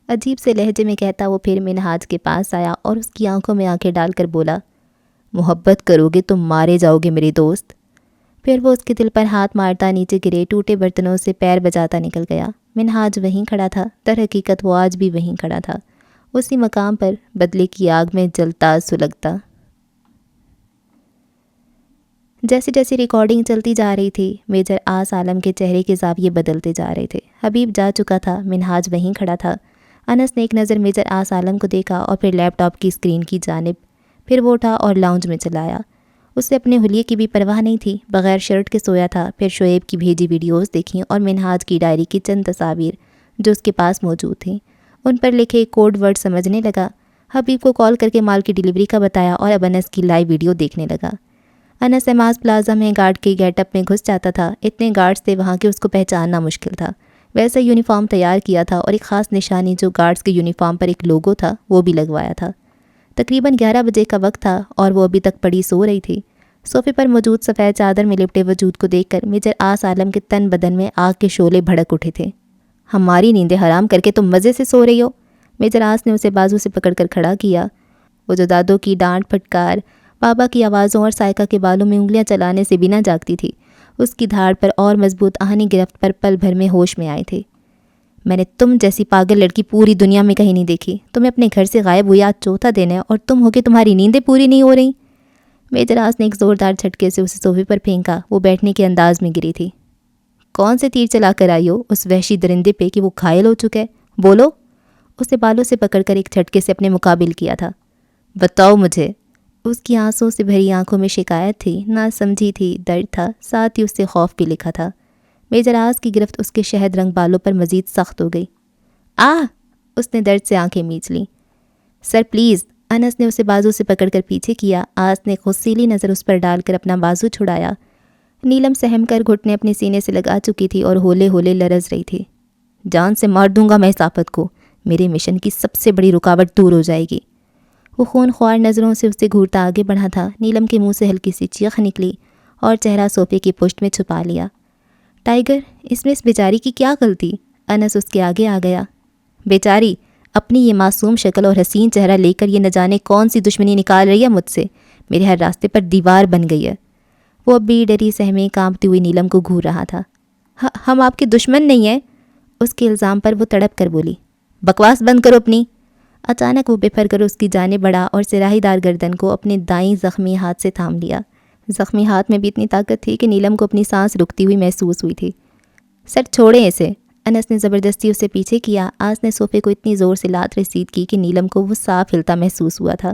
عجیب سے لہجے میں کہتا وہ پھر منہاج کے پاس آیا اور اس کی آنکھوں میں آنکھیں ڈال کر بولا. محبت کرو گے تو مارے جاؤ گے میرے دوست. پھر وہ اس کے دل پر ہاتھ مارتا نیچے گرے ٹوٹے برتنوں سے پیر بجاتا نکل گیا. منہاج وہیں کھڑا تھا. در حقیقت وہ آج بھی وہیں کھڑا تھا, اسی مقام پر, بدلے کی آگ میں جلتا سلگتا. جیسے جیسے ریکارڈنگ چلتی جا رہی تھی میجر آس عالم کے چہرے کے زاویے بدلتے جا رہے تھے. حبیب جا چکا تھا, منہاج وہیں کھڑا تھا. انس نے ایک نظر میجر آس عالم کو دیکھا اور پھر لیپ ٹاپ کی اسکرین کی جانب. پھر وہ اٹھا اور لاؤنج میں چلا آیا. اسے اپنے حلیے کی بھی پرواہ نہیں تھی. بغیر شرٹ کے سویا تھا. پھر شعیب کی بھیجی ویڈیوز دیکھیں اور منہاج کی ڈائری کی چند تصاویر جو اس کے پاس موجود تھیں. ان پر لکھے کوڈ ورڈ سمجھنے لگا. حبیب کو کال کر کے مال کی ڈیلیوری کا بتایا اور اب انس کی لائیو ویڈیو دیکھنے لگا. انس اماز پلازا میں گارڈ کے گیٹ اپ میں گھس جاتا تھا. اتنے گارڈز تھے وہاں کہ اس کو پہچاننا مشکل تھا. ویسا یونیفارم تیار کیا تھا اور ایک خاص نشانی جو گارڈز کے یونیفارم پر ایک لوگو تھا وہ بھی لگوایا تھا. تقریباً 11 بجے کا وقت تھا اور وہ ابھی تک پڑی سو رہی تھی. صوفے پر موجود سفید چادر میں لپٹے وجود کو دیکھ کر میجر آس عالم کے تن بدن میں آگ کے شعلے بھڑک اٹھے تھے. ہماری نیندیں حرام کر کے تم مزے سے سو رہی ہو. میجر آس نے اسے بازو سے پکڑ کر کھڑا کیا. وہ جو دادوں کی ڈانٹ پھٹکار, بابا کی آوازوں اور سائیکہ کے بالوں میں انگلیاں چلانے سے بھی نہ جاگتی تھی. اس کی دھاڑ پر اور مضبوط آہنی گرفت پر پل بھر میں ہوش میں آئے تھے. میں نے تم جیسی پاگل لڑکی پوری دنیا میں کہیں نہیں دیکھی. تمہیں اپنے گھر سے غائب ہوئی آج چوتھا دن ہے اور تم ہو کہ تمہاری نیندیں پوری نہیں ہو رہی. میجر آس نے ایک زوردار جھٹکے سے اسے صوفے پر پھینکا. وہ بیٹھنے کے انداز میں گری تھی. کون سے تیر چلا کر آئی ہو اس وحشی درندے پہ کہ وہ گھائل ہو چکا ہے؟ بولو. اس نے بالوں سے پکڑ کر ایک جھٹکے سے اپنے مقابل کیا تھا. بتاؤ مجھے. اس کی آنسوں سے بھری آنکھوں میں شکایت تھی, نہ سمجھی تھی, درد تھا, ساتھ ہی اس سے خوف بھی لکھا تھا. میجر آس کی گرفت اس کے شہد رنگ بالوں پر مزید سخت ہو گئی. اس نے درد سے آنکھیں میچ لیں. Sir please. انس نے اسے بازو سے پکڑ کر پیچھے کیا. آس نے غصیلی نظر اس پر ڈال کر اپنا بازو چھڑایا. نیلم سہم کر گھٹنے اپنے سینے سے لگا چکی تھی اور ہولے ہولے لرز رہی تھی. جان سے مار دوں گا میں اس آفت کو. میرے مشن کی سب سے بڑی رکاوٹ دور ہو جائے گی. وہ خون خوار نظروں سے اسے گھورتا آگے بڑھا تھا. نیلم کے منہ سے ہلکی سی چیخ نکلی اور چہرہ صوفے کی پشت میں چھپا لیا. ٹائیگر, اس میں اس بیچاری کی کیا غلطی؟ انس اس کے آگے آ گیا. بیچاری؟ اپنی یہ معصوم شکل اور حسین چہرہ لے کر یہ نہ جانے کون سی دشمنی نکال رہی ہے مجھ سے، میرے ہر راستے پر دیوار بن گئی ہے۔ وہ اب بھی ڈری سہمی کانپتی ہوئی نیلم کو گھور رہا تھا۔ ہم آپ کے دشمن نہیں ہیں، اس کے الزام پر وہ تڑپ کر بولی۔ بکواس بند کرو اپنی۔ اچانک وہ بفر کر اس کی جانب بڑھا اور سراہی دار گردن کو اپنے دائیں زخمی ہاتھ سے تھام لیا۔ زخمی ہاتھ میں بھی اتنی طاقت تھی کہ نیلم کو اپنی سانس رکتی ہوئی محسوس ہوئی تھی۔ سر چھوڑیں اسے، انس نے زبردستی اسے پیچھے کیا۔ آس نے صوفے کو اتنی زور سے لات رسید کی کہ نیلم کو وہ صاف ہلتا محسوس ہوا تھا۔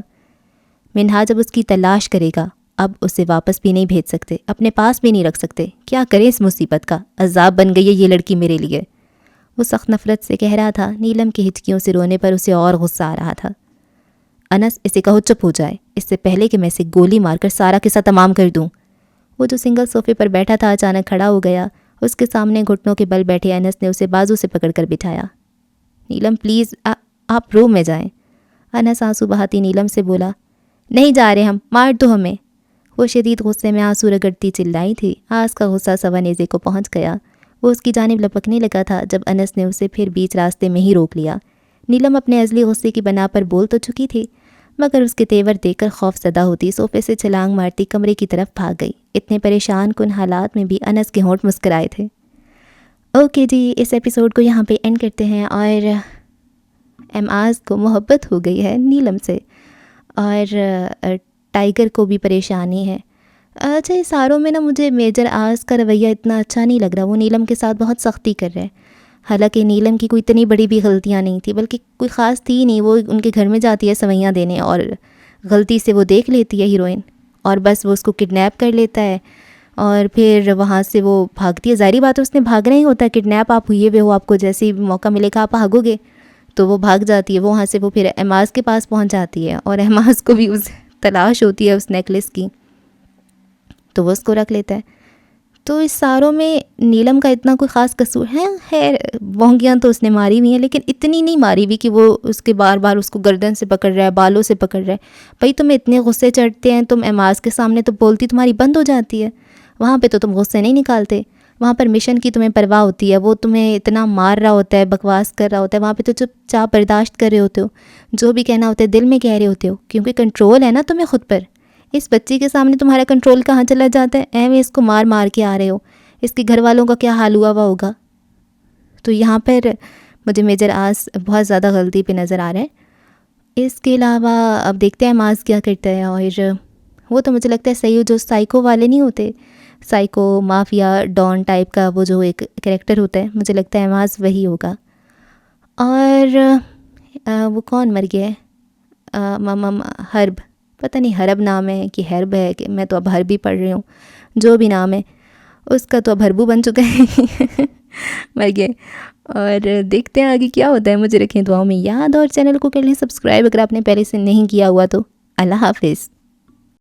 منہاج اب اس کی تلاش کرے گا، اب اسے واپس بھی نہیں بھیج سکتے، اپنے پاس بھی نہیں رکھ سکتے۔ کیا کریں اس مصیبت کا، عذاب بن گئی ہے یہ لڑکی میرے لیے، وہ سخت نفرت سے کہہ رہا تھا۔ نیلم کی ہچکیوں سے رونے پر اسے اور غصہ آ رہا تھا۔ انس اسے کہو چپ ہو جائے، اس سے پہلے کہ میں اسے گولی مار کر سارا قصہ تمام کر دوں۔ وہ جو سنگل صوفے پر بیٹھا تھا اچانک کھڑا ہو گیا۔ اس کے سامنے گھٹنوں کے بل بیٹھے انس نے اسے بازو سے پکڑ کر بٹھایا۔ نیلم پلیز آپ روم میں جائیں، انس آنسو بہاتی نیلم سے بولا۔ نہیں جا رہے ہم، مار دو ہمیں، وہ شدید غصے میں آنسو رگڑتی چلائی تھی۔ آس کا غصہ سوا نیزے کو پہنچ گیا، وہ اس کی جانب لپکنے لگا تھا جب انس نے اسے پھر بیچ راستے میں ہی روک لیا۔ نیلم اپنے ازلی غصے کی بنا پر بول تو چکی تھی، مگر اس کے تیور دیکھ کر خوف زدہ ہوتی صوفے سے چھلانگ مارتی کمرے کی طرف بھاگ گئی۔ اتنے پریشان کن حالات میں بھی انس کے ہونٹ مسکرائے تھے۔ اوکے جی، اس ایپیسوڈ کو یہاں پہ اینڈ کرتے ہیں۔ اور اعماز کو محبت ہو گئی ہے نیلم سے، اور ٹائیگر کو بھی پریشانی ہے۔ اچھا، اس ساروں میں نا مجھے میجر آس کا رویہ اتنا اچھا نہیں لگ رہا، وہ نیلم کے ساتھ بہت سختی کر رہے ہیں۔ حالانکہ نیلم کی کوئی اتنی بڑی بھی غلطیاں نہیں تھی، بلکہ کوئی خاص تھی نہیں، وہ ان کے گھر میں جاتی ہے سوئیاں دینے اور غلطی سے وہ دیکھ لیتی ہے ہیروئن، اور بس وہ اس کو کڈنیپ کر لیتا ہے اور پھر وہاں سے وہ بھاگتی ہے۔ ظاہری بات ہے اس نے بھاگنا ہی ہوتا ہے، کڈنیپ آپ ہوئے ہوئے ہو، آپ کو جیسے ہی موقع ملے گا آپ بھاگو گے، تو وہ بھاگ جاتی ہے۔ وہاں سے وہ پھر اعماز کے پاس پہنچ جاتی ہے، اور اعماز کو بھی اس تلاش ہوتی ہے اس نیکلس کی، تو وہ اس کو رکھ لیتا ہے۔ تو اس ساروں میں نیلم کا اتنا کوئی خاص قصور ہے؟ خیر بونگیاں تو اس نے ماری ہوئی ہیں، لیکن اتنی نہیں ماری ہوئی کہ وہ اس کے بار بار اس کو گردن سے پکڑ رہا ہے، بالوں سے پکڑ رہا ہے۔ بھائی تمہیں اتنے غصے چڑھتے ہیں، تم اعماز کے سامنے تو بولتی تمہاری بند ہو جاتی ہے، وہاں پہ تو تم غصے نہیں نکالتے، وہاں پر مشن کی تمہیں پرواہ ہوتی ہے، وہ تمہیں اتنا مار رہا ہوتا ہے، بکواس کر رہا ہوتا ہے، وہاں پہ تو چپ چاپ برداشت کر رہے ہوتے ہو، جو بھی کہنا ہوتا ہے دل میں کہہ رہے ہوتے ہو، کیونکہ کنٹرول ہے نا تمہیں خود پر۔ اس بچی کے سامنے تمہارا کنٹرول کہاں چلا جاتا ہے؟ ایویں اس کو مار مار کے آ رہے ہو، اس کے گھر والوں کا کیا حال ہوا ہوگا۔ تو یہاں پر مجھے میجر آس بہت زیادہ غلطی پہ نظر آ رہا ہے۔ اس کے علاوہ اب دیکھتے ہیں اعماز کیا کرتا ہے، اور وہ تو مجھے لگتا ہے صحیح جو سائیکو والے نہیں ہوتے، سائیکو مافیا ڈان ٹائپ کا وہ جو ایک کریکٹر ہوتا ہے، مجھے لگتا ہے اعماز وہی ہوگا۔ اور وہ کون مر گیا ہے؟ حرب، پتہ نہیں حرب نام ہے کہ حرب ہے، کہ میں تو اب حرب ہی پڑھ رہی ہوں، جو بھی نام ہے اس کا تو اب ہربو بن چکا ہے مر گئے۔ اور دیکھتے ہیں آگے کیا ہوتا ہے، مجھے رکھیں دعاؤں میں یاد، اور چینل کو کر لیں سبسکرائب اگر آپ نے پہلے سے نہیں کیا ہوا تو۔ اللہ حافظ۔